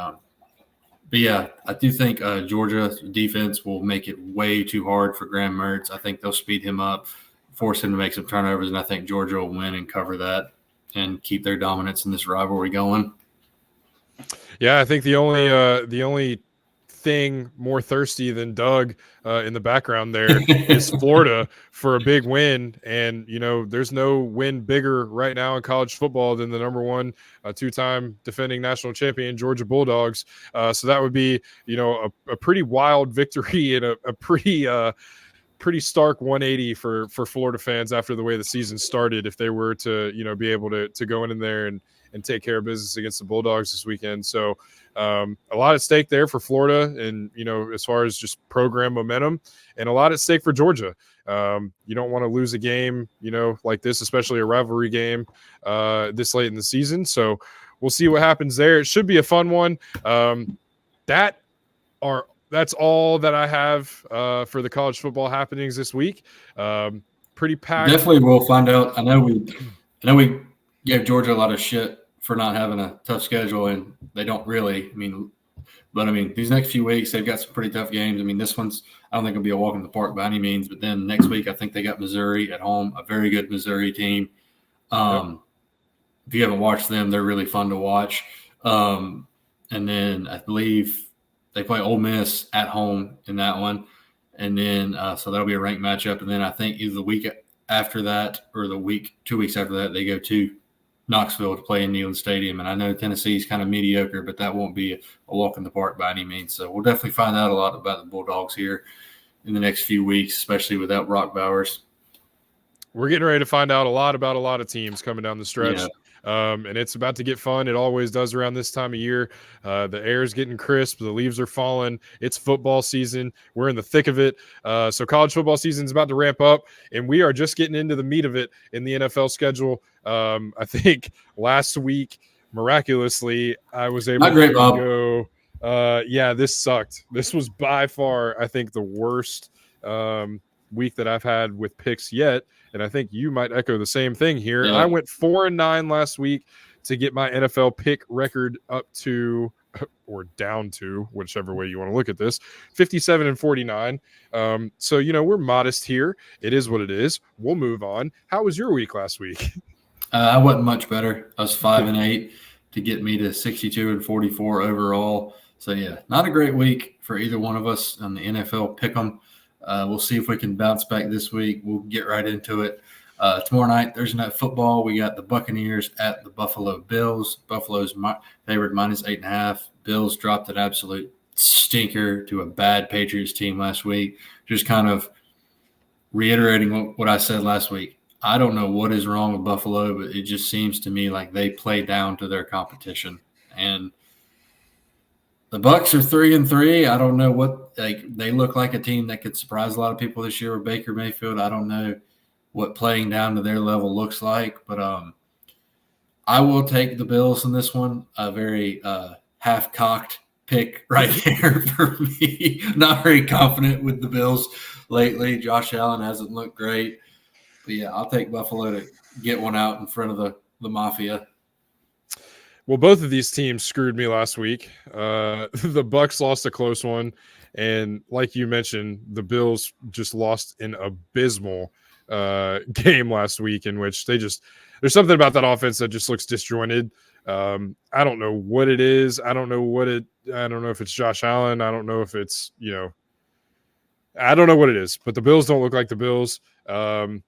but yeah, I do think Georgia's defense will make it way too hard for Graham Mertz. I think they'll speed him up, force him to make some turnovers, and I think Georgia will win and cover that and keep their dominance in this rivalry going. Yeah, I think the only thing more thirsty than Doug in the background there is Florida for a big win. And, there's no win bigger right now in college football than the number one two-time defending national champion Georgia Bulldogs. So that would be, a pretty wild victory and a pretty stark 180 for Florida fans after the way the season started, if they were to be able to go in there and take care of business against the Bulldogs this weekend. So a lot at stake there for Florida, and as far as just program momentum, and a lot at stake for Georgia. You don't want to lose a game like this, especially a rivalry game this late in the season. So we'll see what happens there. It should be a fun one. That's all that I have for the college football happenings this week. Pretty packed. Definitely, we'll find out. I know we gave Georgia a lot of shit for not having a tough schedule, and they don't really. But these next few weeks they've got some pretty tough games. This one's, I don't think it'll be a walk in the park by any means. But then next week I think they got Missouri at home, a very good Missouri team. If you haven't watched them, they're really fun to watch. And then I believe they play Ole Miss at home in that one. And then so that'll be a ranked matchup. And then I think either the week after that or 2 weeks after that, they go to Knoxville to play in Neyland Stadium. And I know Tennessee's kind of mediocre, but that won't be a walk in the park by any means. So we'll definitely find out a lot about the Bulldogs here in the next few weeks, especially without Brock Bowers. We're getting ready to find out a lot about a lot of teams coming down the stretch. Yeah. And it's about to get fun. It always does around this time of year. The air is getting crisp. The leaves are falling. It's football season. We're in the thick of it. So college football season is about to ramp up, and we are just getting into the meat of it in the NFL schedule. I think last week, miraculously, I was able to go. This sucked. This was by far, I think, the worst week that I've had with picks yet. And I think you might echo the same thing here. Yeah. I went 4-9 last week to get my NFL pick record up to, or down to, whichever way you want to look at this, 57-49. So, we're modest here. It is what it is. We'll move on. How was your week last week? I wasn't much better. I was 5-8 to get me to 62-44 overall. So, yeah, not a great week for either one of us on the NFL pick'em. We'll see if we can bounce back this week. We'll get right into it. Tomorrow night, Thursday Night Football, we got the Buccaneers at the Buffalo Bills. Buffalo's favored -8.5. Bills dropped an absolute stinker to a bad Patriots team last week. Just kind of reiterating what I said last week. I don't know what is wrong with Buffalo, but it just seems to me like they play down to their competition. And the Bucs are 3-3. I don't know what they look like a team that could surprise a lot of people this year with Baker Mayfield. I don't know what playing down to their level looks like, but I will take the Bills in this one. A very half-cocked pick right there for me. Not very confident with the Bills lately. Josh Allen hasn't looked great. But, yeah, I'll take Buffalo to get one out in front of the Mafia. Well, both of these teams screwed me last week. The Bucs lost a close one, and like you mentioned, the Bills just lost an abysmal game last week in which there's something about that offense that just looks disjointed. I don't know what it is. I don't know if it's Josh Allen. I don't know if it's, I don't know what it is, but the Bills don't look like the Bills. The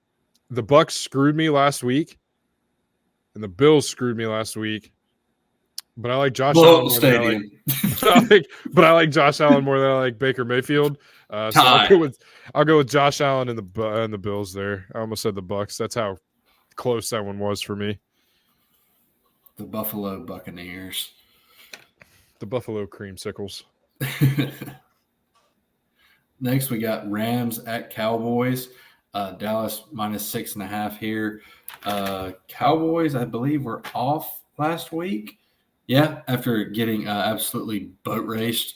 Bucs screwed me last week, and the Bills screwed me last week. But I like Josh Allen more than I like Josh Allen more than I like Baker Mayfield. So I'll go with Josh Allen and the Bills there. I almost said the Bucs. That's how close that one was for me. The Buffalo Buccaneers. The Buffalo Creamsicles. Next, we got Rams at Cowboys. Dallas -6.5 here. Cowboys, I believe, were off last week. Yeah, after getting absolutely boat raced.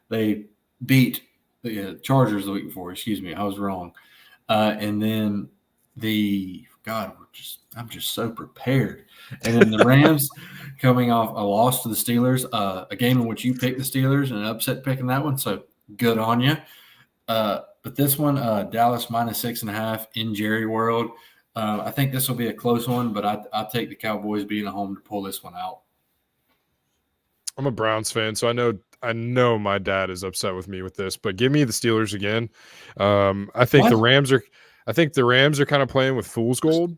They beat the Chargers the week before. Excuse me, I was wrong. And then I'm just so prepared. And then the Rams coming off a loss to the Steelers, a game in which you picked the Steelers and an upset picking that one. So good on you. But this one, Dallas -6.5 in Jerry World. I think this will be a close one, but I'll take the Cowboys being at home to pull this one out. I'm a Browns fan, so I know I know my dad is upset with me with this, but give me the Steelers again. I think What? the Rams are kind of playing with fool's gold.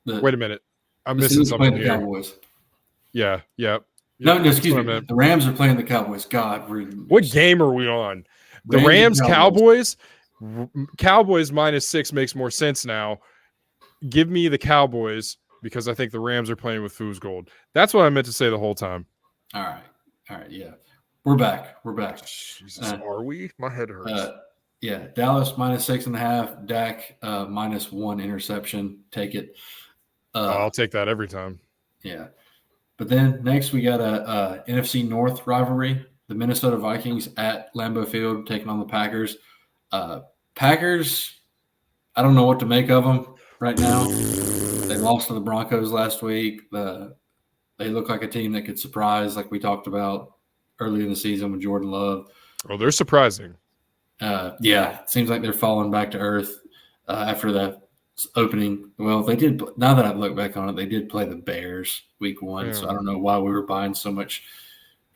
The Wait a minute. I'm the missing Steelers are playing something the here. Cowboys. Yeah, No, no, that's excuse what I me. meant. The Rams are playing the Cowboys. God, What game are we on? The Rams and Rams Cowboys. Cowboys? Cowboys -6 makes more sense now. Give me the Cowboys because I think the Rams are playing with fool's gold. That's what I meant to say the whole time. All right, yeah. We're back. Jesus, are we? My head hurts. Yeah, Dallas -6.5. Dak -1 interception. Take it. I'll take that every time. Yeah. But then next we got a NFC North rivalry. The Minnesota Vikings at Lambeau Field taking on the Packers. Packers, I don't know what to make of them right now. They lost to the Broncos last week. They look like a team that could surprise, like we talked about early in the season with Jordan Love. Oh, they're surprising. Yeah, it seems like they're falling back to earth after the opening. Well, they did. Now that I've looked back on it, they did play the Bears week 1. So I don't know why we were buying so much.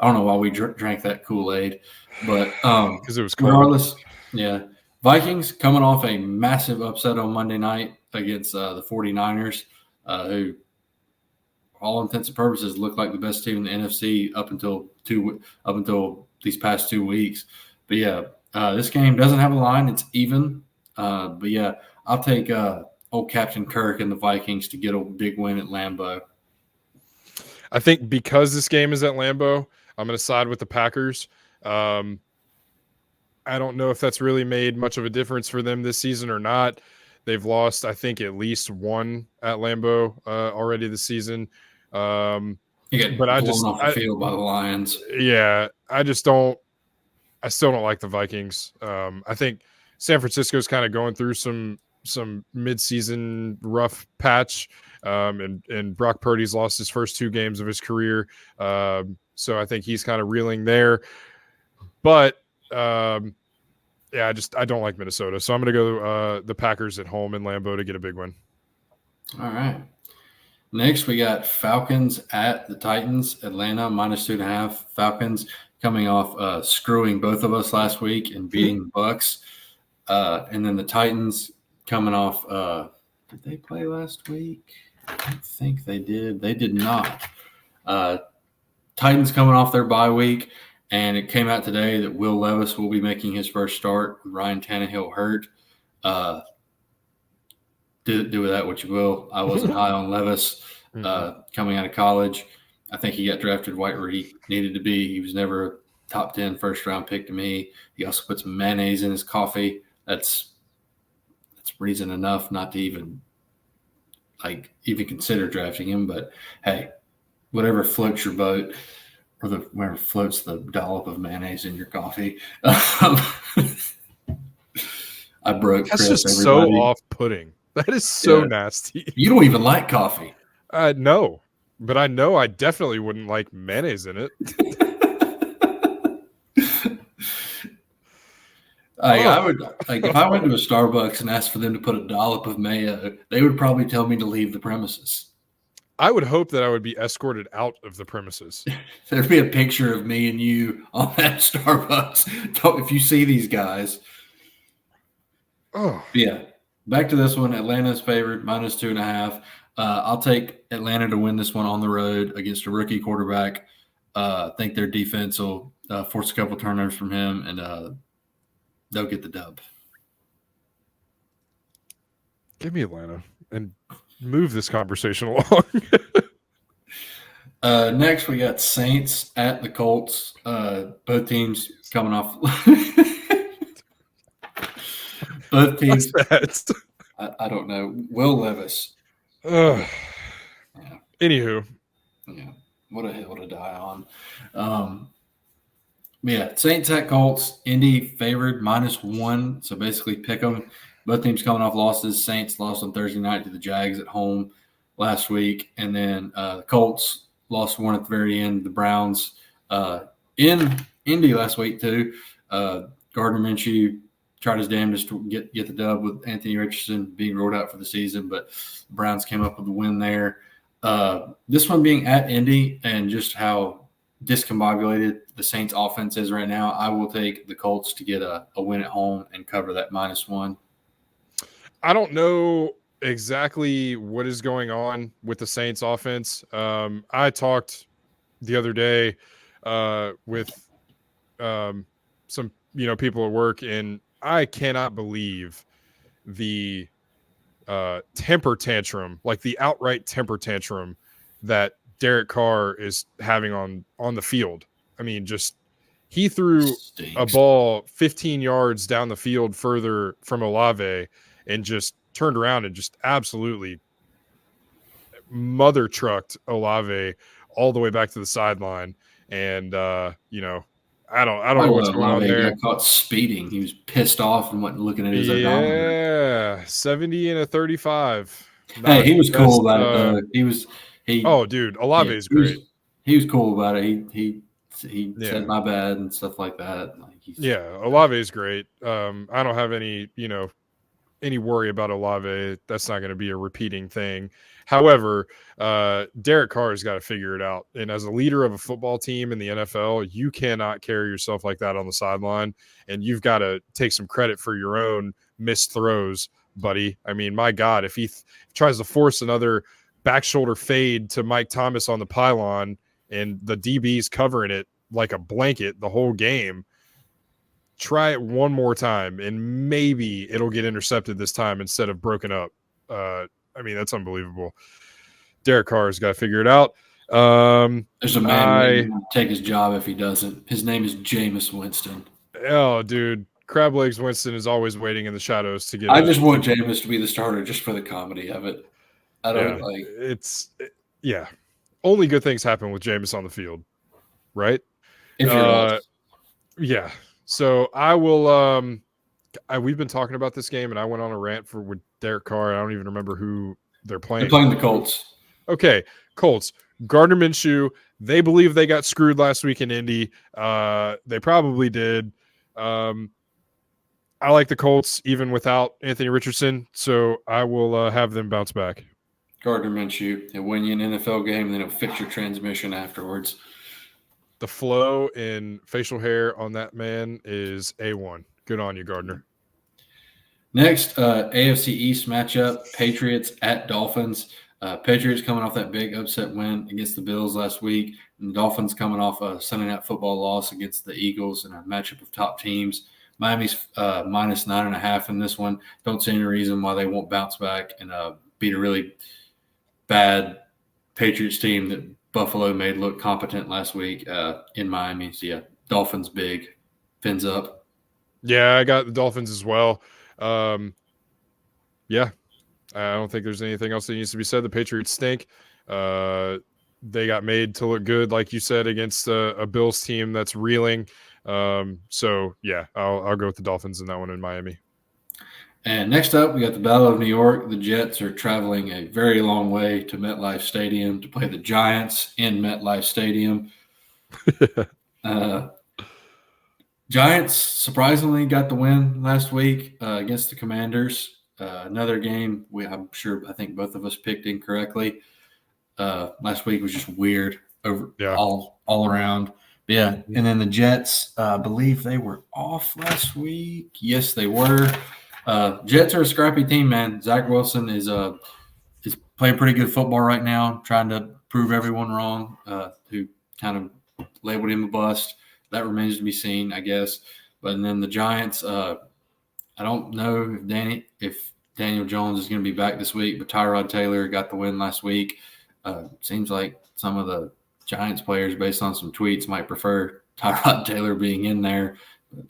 I don't know why we drank that Kool-Aid, but because it was cold. Regardless, yeah. Vikings coming off a massive upset on Monday night against the 49ers, who, for all intents and purposes, look like the best team in the NFC up until these past 2 weeks. But yeah, this game doesn't have a line; it's even. But yeah, I'll take old Captain Kirk and the Vikings to get a big win at Lambeau. I think because this game is at Lambeau, I'm going to side with the Packers. I don't know if that's really made much of a difference for them this season or not. They've lost, I think, at least one at Lambeau already this season. But I just off the field by the Lions. Yeah, I still don't like the Vikings. I think San Francisco's kind of going through some mid-season rough patch, and Brock Purdy's lost his first 2 games of his career, so I think he's kind of reeling there. But yeah, I don't like Minnesota, so I'm going to go the Packers at home in Lambeau to get a big win. All right. Next, we got Falcons at the Titans. Atlanta -2.5. Falcons coming off screwing both of us last week and beating the Bucks, and then the Titans coming off. Did they play last week? I don't think they did. They did not. Titans coming off their bye week. And it came out today that Will Levis will be making his first start with Ryan Tannehill hurt. Do with that what you will. I wasn't high on Levis coming out of college. I think he got drafted right where he needed to be. He was never a top 10 first-round pick to me. He also put some mayonnaise in his coffee. That's reason enough not to even consider drafting him. But, hey, whatever floats your boat – or whatever floats the dollop of mayonnaise in your coffee. I broke That's Chris, just everybody. so off-putting. That is so nasty. You don't even like coffee. No, but I know I definitely wouldn't like mayonnaise in it. I would if I went to a Starbucks and asked for them to put a dollop of mayo, they would probably tell me to leave the premises. I would hope that I would be escorted out of the premises. There'd be a picture of me and you on that Starbucks. If you see these guys. Oh. Yeah. Back to this one. Atlanta's favored, -2.5. I'll take Atlanta to win this one on the road against a rookie quarterback. I think their defense will force a couple turnovers from him, and they'll get the dub. Give me Atlanta and move this conversation along. Next, we got Saints at the Colts. Both teams coming off. Both teams. I don't know. Will Levis. Yeah. Anywho. Yeah. What a hill to die on. Yeah. Saints at Colts. Indy favored -1. So basically pick them. Both teams coming off losses. Saints lost on Thursday night to the Jags at home last week. And then the Colts lost one at the very end. The Browns in Indy last week too. Gardner Minshew tried his damnedest to get the dub with Anthony Richardson being ruled out for the season, but the Browns came up with the win there. This one being at Indy and just how discombobulated the Saints offense is right now, I will take the Colts to get a win at home and cover that -1. I don't know exactly what is going on with the Saints offense. I talked the other day with some people at work, and I cannot believe the temper tantrum, like the outright temper tantrum that Derek Carr is having on the field. I mean, just he threw a Stinks. ball 15 yards down the field further from Olave and just turned around and just absolutely mother trucked Olave all the way back to the sideline. And I don't know what's going on Olave there. got caught speeding. He was pissed off and went looking at his odometer. Yeah, 70 and a 35. Hey, Not he the was best. cool about it though. Oh, dude, Olave is he was great. he was cool about it. He Yeah, said my bad and stuff like that. Like yeah, Olave is great. I don't have any worry about Olave. That's not going to be a repeating thing. However, Derek Carr has got to figure it out. And as a leader of a football team in the NFL, you cannot carry yourself like that on the sideline. And you've got to take some credit for your own missed throws, buddy. I mean, my God, if he tries to force another back shoulder fade to Mike Thomas on the pylon and the DB's covering it like a blanket the whole game, try it one more time and maybe it'll get intercepted this time instead of broken up. I mean, that's unbelievable. Derek Carr has got to figure it out. There's a man waiting to take his job if he doesn't. His name is Jameis Winston. Oh, dude. Crab Legs Winston is always waiting in the shadows to get I just want Jameis to be the starter just for the comedy of it. I don't yeah. Only good things happen with Jameis on the field, right? If you're us. Yeah. So I will we've been talking about this game and I went on a rant with Derek Carr. I don't even remember who they're playing. They're playing the Colts. Okay, Colts. Gardner Minshew, they believe they got screwed last week in Indy. They probably did. I like the Colts even without Anthony Richardson, so I will have them bounce back. Gardner Minshew. He'll win you an NFL game, and then he'll fix your transmission afterwards. The flow and facial hair on that man is A1. Good on you, Gardner. Next, AFC East matchup, Patriots at Dolphins. Patriots coming off that big upset win against the Bills last week, and the Dolphins coming off a Sunday Night Football loss against the Eagles in a matchup of top teams. Miami's minus 9.5 in this one. Don't see any reason why they won't bounce back and beat a really bad Patriots team that Buffalo made look competent last week in Miami. So, yeah, Dolphins big. Fins up. Yeah, I got the Dolphins as well. Yeah, I don't think there's anything else that needs to be said. The Patriots stink. They got made to look good, like you said, against a Bills team that's reeling. So, yeah, I'll go with the Dolphins in that one in Miami. And next up, we got the Battle of New York. The Jets are traveling a very long way to MetLife Stadium to play the Giants in MetLife Stadium. Giants surprisingly got the win last week against the Commanders. Another game I think both of us picked incorrectly. Last week was just weird all around. But yeah, and then the Jets, I believe they were off last week. Yes, they were. Jets are a scrappy team, man. Zach Wilson is playing pretty good football right now, trying to prove everyone wrong who kind of labeled him a bust. That remains to be seen, I guess. But then the Giants, I don't know if Daniel Jones is going to be back this week, but Tyrod Taylor got the win last week. Seems like some of the Giants players, based on some tweets, might prefer Tyrod Taylor being in there. But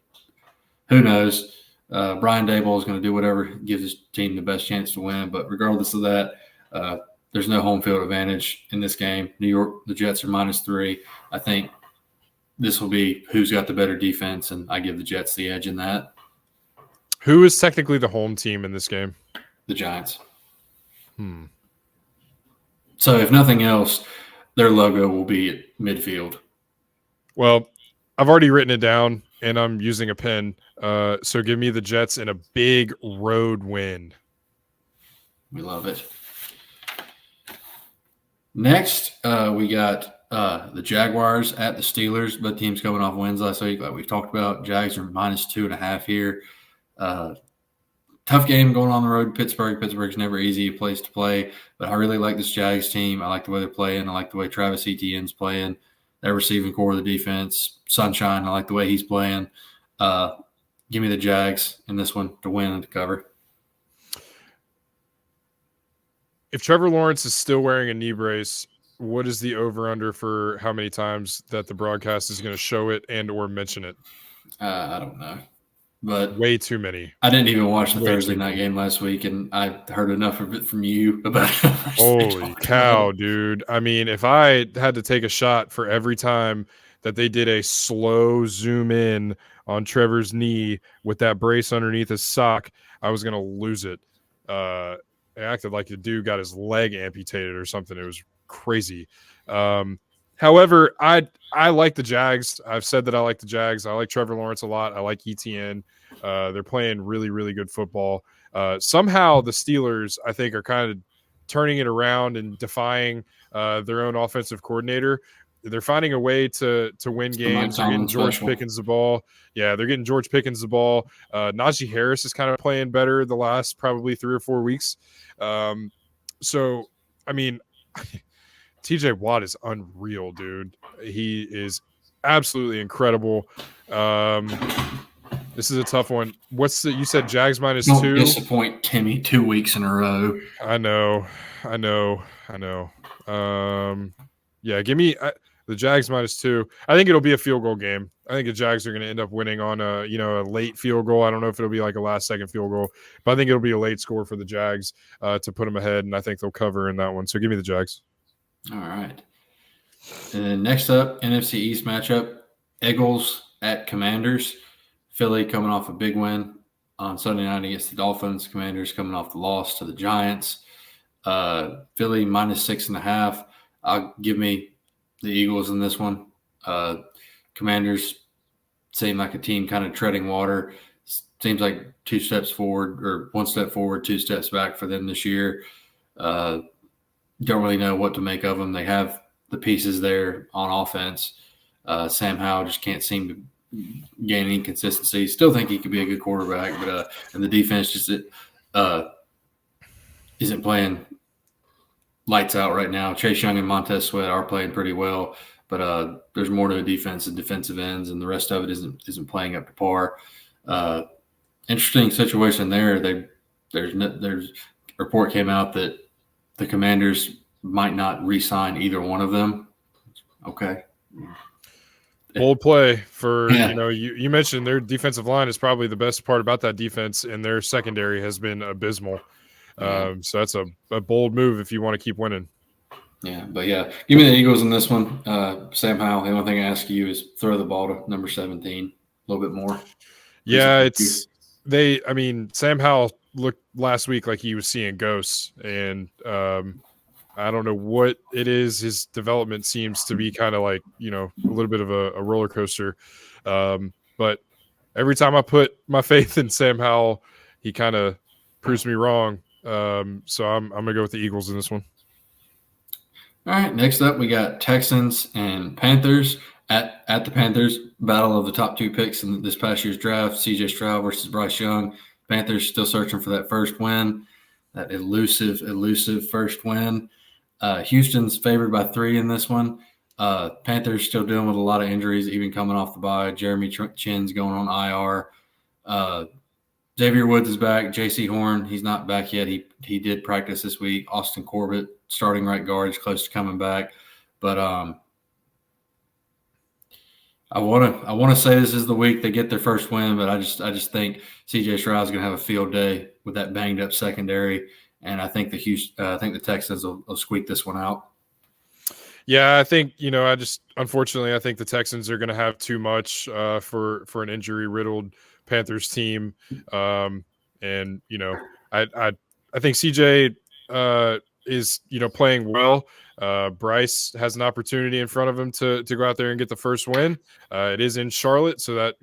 who knows? Brian Daboll is going to do whatever gives his team the best chance to win. But regardless of that, there's no home field advantage in this game. New York, the Jets are -3. I think this will be who's got the better defense, and I give the Jets the edge in that. Who is technically the home team in this game? The Giants. So if nothing else, their logo will be at midfield. Well, I've already written it down, and I'm using a pen. So give me the Jets in a big road win. We love it. Next, we got the Jaguars at the Steelers. Both teams coming off wins last week, like we've talked about. Jags are -2.5 here. Tough game going on the road in Pittsburgh. Pittsburgh's never easy a place to play, but I really like this Jags team. I like the way they're playing. I like the way Travis Etienne's playing. Their receiving core of the defense, Sunshine. I like the way he's playing. Give me the Jags in this one to win and to cover. If Trevor Lawrence is still wearing a knee brace, what is the over-under for how many times that the broadcast is going to show it and or mention it? I don't know. But way too many. I didn't even watch the Thursday night game last week, and I heard enough of it from you about it. Holy cow, dude. I mean, if I had to take a shot for every time that they did a slow zoom in on Trevor's knee with that brace underneath his sock, I was going to lose it. It acted like the dude got his leg amputated or something. It was crazy. However, I like the Jags. I've said that I like the Jags. I like Trevor Lawrence a lot. I like ETN. They're playing really, really good football. Somehow the Steelers, I think, are kind of turning it around and defying their own offensive coordinator. They're finding a way to win games. They're getting George Pickens the ball. Yeah, they're getting George Pickens the ball. Najee Harris is kind of playing better the last probably 3 or 4 weeks. So, I mean, TJ Watt is unreal, dude. He is absolutely incredible. This is a tough one. You said Jags -2? Don't disappoint Timmy 2 weeks in a row. I know. Yeah, give me the Jags -2. I think it'll be a field goal game. I think the Jags are going to end up winning on a late field goal. I don't know if it'll be like a last-second field goal, but I think it'll be a late score for the Jags to put them ahead, and I think they'll cover in that one. So give me the Jags. All right. And then next up, NFC East matchup, Eagles at Commanders. Philly coming off a big win on Sunday night against the Dolphins. Commanders coming off the loss to the Giants. Philly -6.5. I'll give me the Eagles in this one. Commanders seem like a team kind of treading water. Seems like 2 steps forward or 1 step forward, 2 steps back for them this year. Don't really know what to make of them. They have the pieces there on offense. Sam Howell just can't seem to gain any consistency. Still think he could be a good quarterback, but and the defense just isn't playing lights out right now. Chase Young and Montez Sweat are playing pretty well, but there's more to a defense and defensive ends, and the rest of it isn't playing up to par. Interesting situation there. There's a report came out that the Commanders might not re-sign either one of them. Okay. Bold play for, you mentioned their defensive line is probably the best part about that defense, and their secondary has been abysmal. So that's a bold move if you want to keep winning. Yeah, but yeah, give me the Eagles in this one. Sam Howell, the only thing I ask you is throw the ball to number 17 a little bit more. Yeah, Sam Howell looked last week like he was seeing ghosts, and I don't know what it is. His development seems to be kind of like, a little bit of a roller coaster. But every time I put my faith in Sam Howell, he kind of proves me wrong. So I'm going to go with the Eagles in this one. All right. Next up, we got Texans and Panthers at the Panthers. Battle of the top 2 picks in this past year's draft, CJ Stroud versus Bryce Young. Panthers still searching for that first win, that elusive first win. Houston's favored by 3 in this one. Panthers still dealing with a lot of injuries, even coming off the bye. Jeremy Chinn's going on IR. Xavier Woods is back. J.C. Horn, he's not back yet. He did practice this week. Austin Corbett, starting right guard, is close to coming back. But I want to say this is the week they get their first win, but I just think C.J. Stroud's going to have a field day with that banged up secondary. And I think the Texans will squeak this one out. Yeah, I think unfortunately I think the Texans are going to have too much for an injury riddled Panthers team, and I think CJ is playing well. Bryce has an opportunity in front of him to go out there and get the first win. It is in Charlotte, so that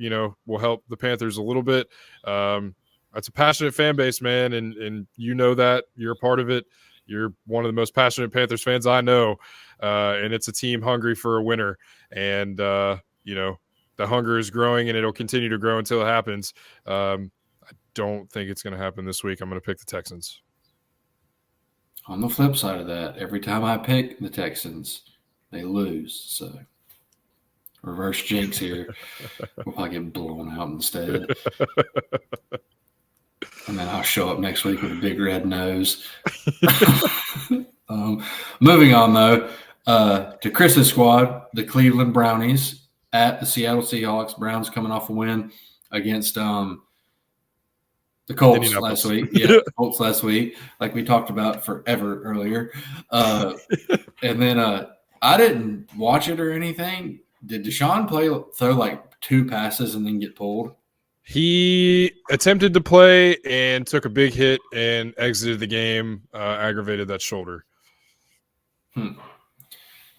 will help the Panthers a little bit. That's a passionate fan base, man, and that you're a part of it. You're one of the most passionate Panthers fans I know. and it's a team hungry for a winner. And the hunger is growing, and it'll continue to grow until it happens. I don't think it's going to happen this week. I'm going to pick the Texans. On the flip side of that, every time I pick the Texans, they lose. So reverse jinx here. We'll probably get blown out instead. And then I'll show up next week with a big red nose. Moving on, though, to Chris's squad, the Cleveland Brownies at the Seattle Seahawks. Browns coming off a win against the Colts last week. Yeah, Colts last week, like we talked about forever earlier. And then I didn't watch it or anything. Did Deshaun throw like 2 passes and then get pulled? He attempted to play and took a big hit and exited the game, aggravated that shoulder.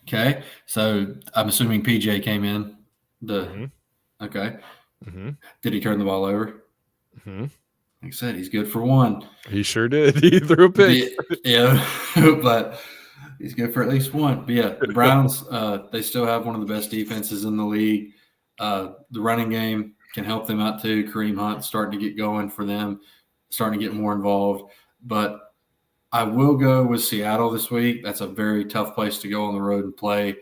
Okay, so I'm assuming PJ came in. Okay. Mm-hmm. Did he turn the ball over? Mm-hmm. Like I said, he's good for one. He sure did. He threw a pick. Yeah, but he's good for at least one. But yeah, the Browns, they still have one of the best defenses in the league. The running game can help them out too. Kareem Hunt starting to get going for them, starting to get more involved. But I will go with Seattle this week. That's a very tough place to go on the road and play.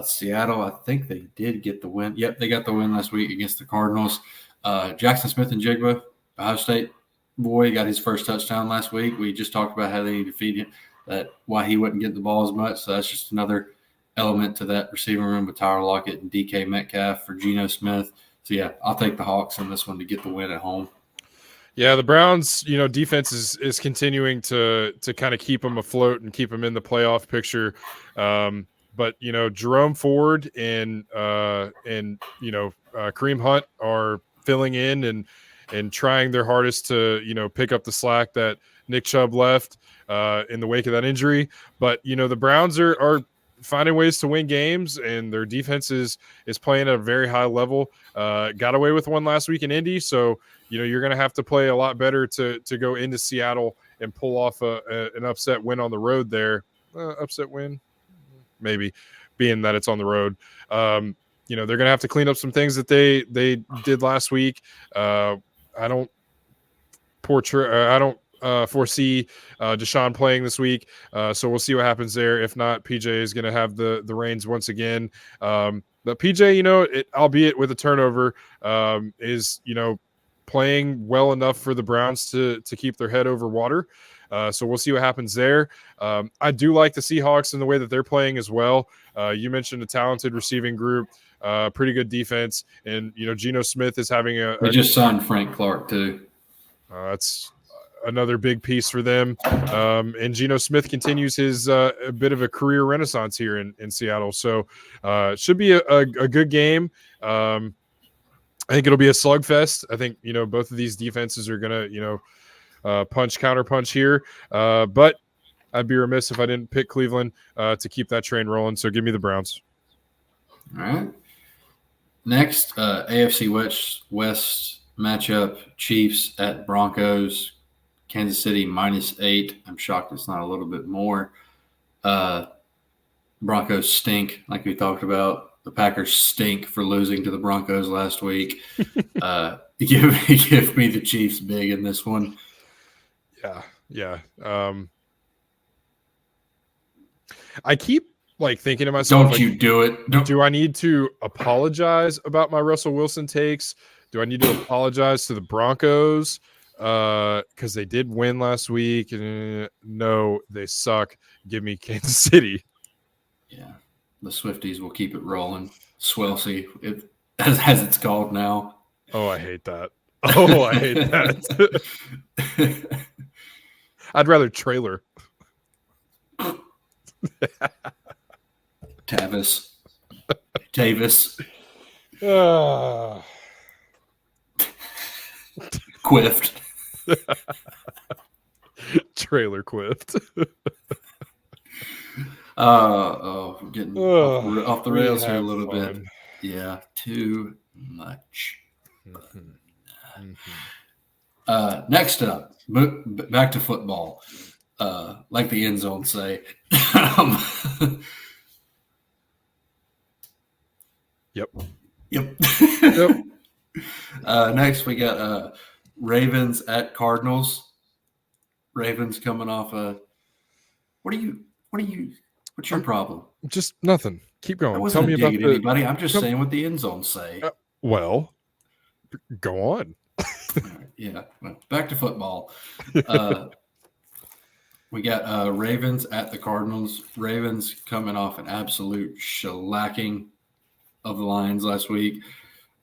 Seattle, I think they did get the win. Yep, they got the win last week against the Cardinals. Jackson Smith-Njigba, Ohio State boy, got his first touchdown last week. We just talked about how they need to feed him, why he wouldn't get the ball as much. So that's just another element to that receiving room with Tyler Lockett and DK Metcalf for Geno Smith. So, yeah, I'll take the Hawks in this one to get the win at home. Yeah, the Browns, defense is continuing to kind of keep them afloat and keep them in the playoff picture. But Jerome Ford and Kareem Hunt are filling in and trying their hardest to pick up the slack that Nick Chubb left in the wake of that injury. But the Browns are finding ways to win games, and their defense is playing at a very high level. Got away with one last week in Indy, so you're going to have to play a lot better to go into Seattle and pull off an upset win on the road there. Upset win, maybe, being that it's on the road. They're going to have to clean up some things that they did last week. I don't foresee Deshaun playing this week, so we'll see what happens there. If not, PJ is going to have the reins once again. But PJ, albeit with a turnover, is playing well enough for the Browns to keep their head over water. So we'll see what happens there. I do like the Seahawks in the way that they're playing as well. You mentioned a talented receiving group, pretty good defense, and Geno Smith is having We just signed Frank Clark too. That's another big piece for them. And Geno Smith continues his a bit of a career renaissance here in Seattle. So should be a good game. I think it'll be a slugfest. I think, both of these defenses are going to, counter punch here. But I'd be remiss if I didn't pick Cleveland to keep that train rolling. So give me the Browns. All right. Next, AFC West matchup, Chiefs at Broncos. Kansas City -8. I'm shocked it's not a little bit more. Broncos stink, like we talked about. The Packers stink for losing to the Broncos last week. Give me the Chiefs big in this one. Yeah. I keep thinking to myself, don't you do it. Do I need to apologize about my Russell Wilson takes? Do I need to apologize to the Broncos? Because they did win last week. No, they suck. Give me Kansas City. Yeah, the Swifties will keep it rolling. Swelsey, as it's called now. Oh, I hate that. I hate that. I'd rather trailer. Tavis. Quift. Trailer quift. I'm getting off the rails here a little bit. Yeah, too much. Next up, back to football. Like the end zone say, Yep. Yep. Yep. Next, we got Ravens at Cardinals. Ravens coming off a. What's your problem? Just nothing. Keep I going. Tell wasn't a me dig about at the. anybody. I'm just Come, saying what the end zones say. well, go on. All right, yeah. Well, back to football. We got Ravens at the Cardinals. Ravens coming off an absolute shellacking of the Lions last week.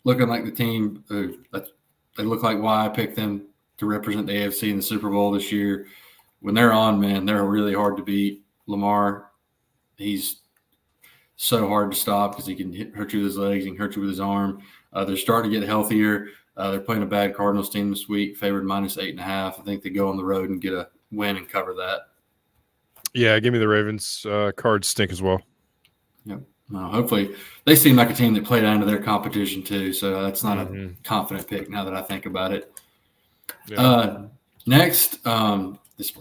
Looking like the team. They look like why I picked them to represent the AFC in the Super Bowl this year. When they're on, man, they're really hard to beat. Lamar, he's so hard to stop because he can hurt you with his legs, he can hurt you with his arm. They're starting to get healthier. They're playing a bad Cardinals team this week, favored -8.5. I think they go on the road and get a win and cover that. Yeah, give me the Ravens. Cards stink as well. Yep. Hopefully, they seem like a team that played down to their competition too. So that's not a confident pick now that I think about it. Yeah. Next, I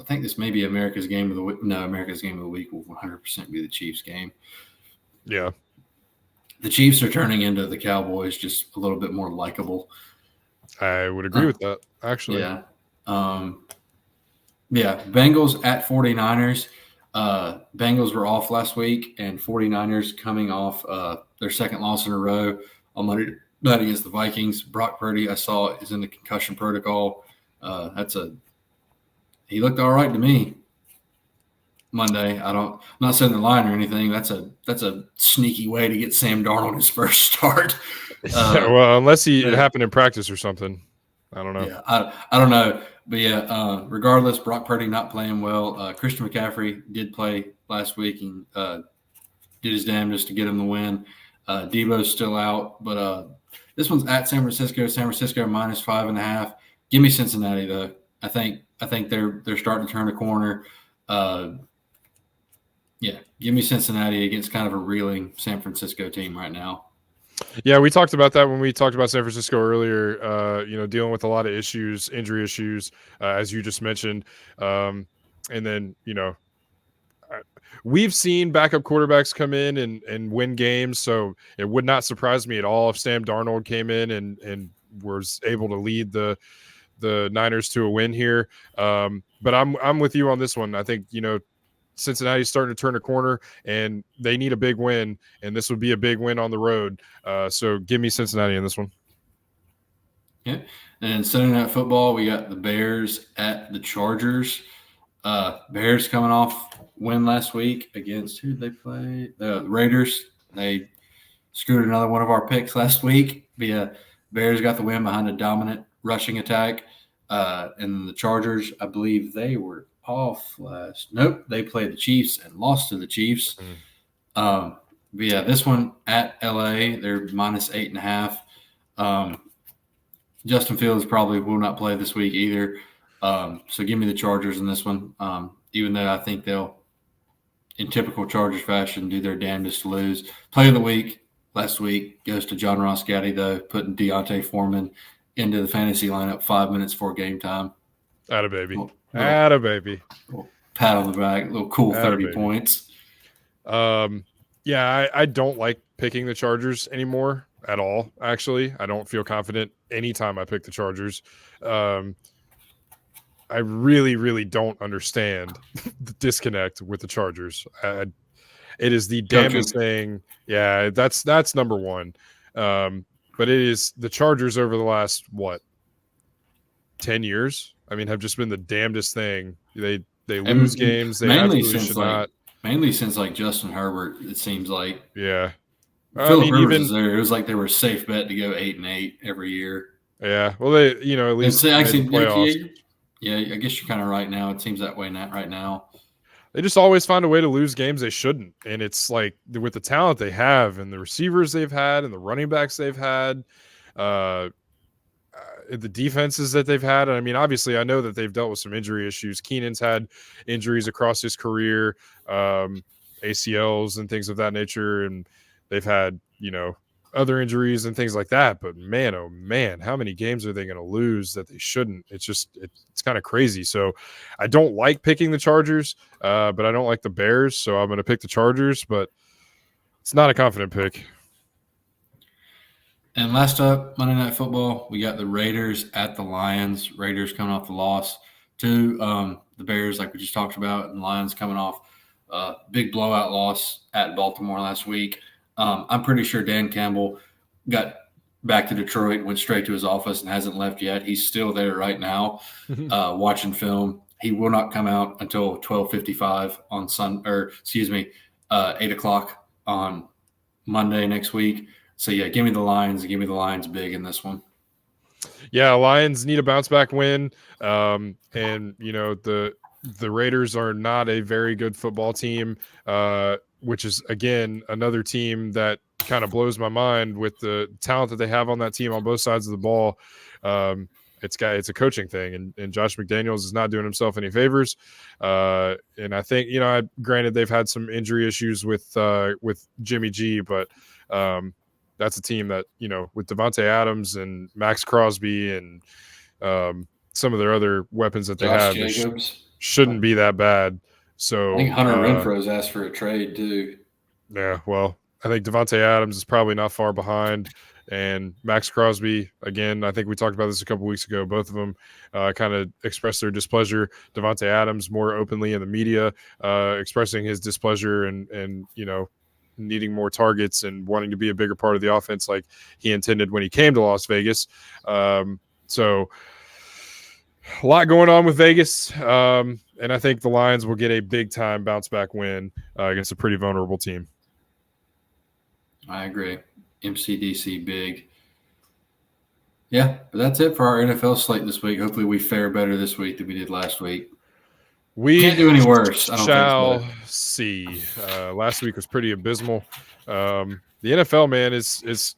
think this may be America's game of the week. No, America's game of the week will 100% be the Chiefs game. Yeah. The Chiefs are turning into the Cowboys, just a little bit more likable. I would agree with that, actually. Yeah. Bengals at 49ers. Bengals were off last week, and 49ers coming off their second loss in a row on Monday night against the Vikings. Brock Purdy, I saw, is in the concussion protocol. He looked all right to me Monday. I'm not saying the line or anything. That's a sneaky way to get Sam Darnold his first start. Well, unless it happened in practice or something. I don't know. Yeah, I don't know. But yeah, regardless, Brock Purdy not playing well. Christian McCaffrey did play last week and did his damnedest to get him the win. Debo's still out, but this one's at San Francisco. San Francisco -5.5. Give me Cincinnati though. I think they're starting to turn a corner. Yeah, give me Cincinnati against kind of a reeling San Francisco team right now. Yeah, we talked about that when we talked about San Francisco earlier, dealing with a lot of issues, injury issues, as you just mentioned. And then, we've seen backup quarterbacks come in and win games. So it would not surprise me at all if Sam Darnold came in and was able to lead the Niners to a win here. But I'm with you on this one. I think, Cincinnati's starting to turn a corner, and they need a big win, and this would be a big win on the road. So give me Cincinnati in this one. Yeah. And Sunday Night Football, we got the Bears at the Chargers. Bears coming off win last week against who did they play? The Raiders. They screwed another one of our picks last week. But yeah, Bears got the win behind a dominant rushing attack. And the Chargers, I believe they were off Nope, they played the Chiefs and lost to the Chiefs. But yeah, this one at LA, they're -8.5. Justin Fields probably will not play this week either. So give me the Chargers in this one, even though I think they'll, in typical Chargers fashion, do their damnedest to lose. Play of the week last week goes to John Ross Gaddy, though, putting Deontay Foreman into the fantasy lineup 5 minutes before game time. Atta baby. Atta baby. Pat on the back, little cool 30 points. Yeah, I don't like picking the Chargers anymore at all, actually. I don't feel confident anytime I pick the Chargers. I really, really don't understand the disconnect with the Chargers. It is the damnedest thing. Yeah, that's number one. But it is the Chargers over the last, 10 years? I mean, have just been the damnedest thing. They lose games. They absolutely should not. Mainly since Justin Herbert, it seems like. Yeah. Philip Rivers was there. It was like they were a safe bet to go 8-8 every year. Yeah. Well, they, at least actually, playoffs. Yeah, I guess you're kind of right now. It seems that way right now. They just always find a way to lose games they shouldn't. And it's like with the talent they have and the receivers they've had and the running backs they've had, the defenses that they've had. I mean, obviously, I know that they've dealt with some injury issues. Keenan's had injuries across his career, ACLs and things of that nature. And they've had, other injuries and things like that. But man, oh man, how many games are they going to lose that they shouldn't? It's kind of crazy. So I don't like picking the Chargers, but I don't like the Bears. So I'm going to pick the Chargers, but it's not a confident pick. And last up, Monday Night Football, we got the Raiders at the Lions. Raiders coming off the loss to the Bears, like we just talked about, and Lions coming off a big blowout loss at Baltimore last week. I'm pretty sure Dan Campbell got back to Detroit, went straight to his office, and hasn't left yet. He's still there right now, watching film. He will not come out until 12:55 on 8 o'clock on Monday next week. So, yeah, give me the Lions. Give me the Lions big in this one. Yeah, Lions need a bounce back win. And, the Raiders are not a very good football team, which is, again, another team that kind of blows my mind with the talent that they have on that team on both sides of the ball. It's a coaching thing, and Josh McDaniels is not doing himself any favors. And I think, granted they've had some injury issues with Jimmy G, but that's a team that, with Devontae Adams and Max Crosby and some of their other weapons that they have, shouldn't be that bad. So I think Hunter Renfro's asked for a trade too. Yeah, well, I think Devontae Adams is probably not far behind. And Max Crosby, again, I think we talked about this a couple weeks ago. Both of them kind of expressed their displeasure. Devontae Adams more openly in the media, expressing his displeasure and needing more targets and wanting to be a bigger part of the offense like he intended when he came to Las Vegas. So a lot going on with Vegas. And I think the Lions will get a big-time bounce-back win against a pretty vulnerable team. I agree. MCDC big. Yeah, but that's it for our NFL slate this week. Hopefully we fare better this week than we did last week. We can't do any worse. I don't see. Last week was pretty abysmal. The NFL, man, is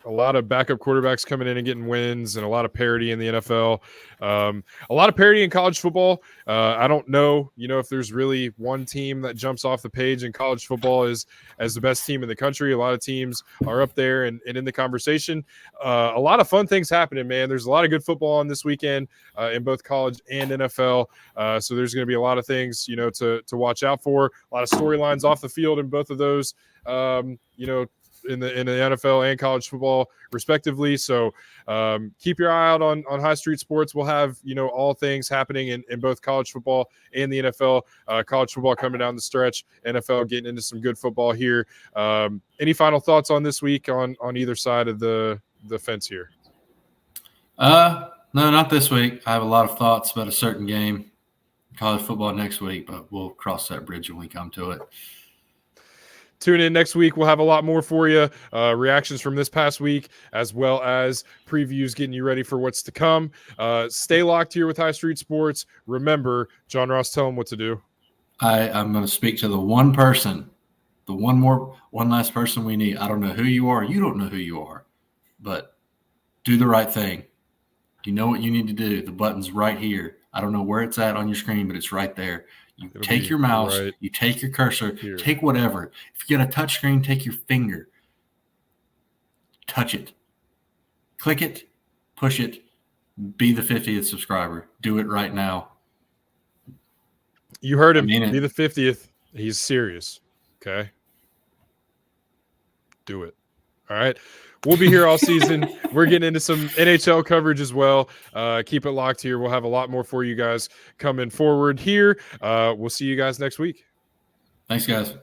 a lot of backup quarterbacks coming in and getting wins, and a lot of parity in the NFL. A lot of parity in college football. I don't know, if there's really one team that jumps off the page in college football as the best team in the country. A lot of teams are up there and in the conversation. A lot of fun things happening, man. There's a lot of good football on this weekend in both college and NFL. So there's going to be a lot of things, to watch out for. A lot of storylines off the field in both of those, in the NFL and college football respectively. So keep your eye out on High Street Sports. We'll have, all things happening in both college football and the NFL. College football coming down the stretch, NFL getting into some good football here. Any final thoughts on this week on either side of the fence here? No, not this week. I have a lot of thoughts about a certain game, college football next week, but we'll cross that bridge when we come to it. Tune in next week. We'll have a lot more for you. Reactions from this past week, as well as previews getting you ready for what's to come. Stay locked here with High Street Sports. Remember, John Ross, tell them what to do. I'm going to speak to the one person, one last person we need. I don't know who you are. You don't know who you are, but do the right thing. You know what you need to do. The button's right here. I don't know where it's at on your screen, but it's right there. You take your mouse, you take your cursor, take whatever. If you get a touch screen, take your finger. Touch it. Click it. Push it. Be the 50th subscriber. Do it right now. You heard him. Be the 50th. He's serious. Okay? Do it. All right? We'll be here all season. We're getting into some NHL coverage as well. Keep it locked here. We'll have a lot more for you guys coming forward here. We'll see you guys next week. Thanks, guys.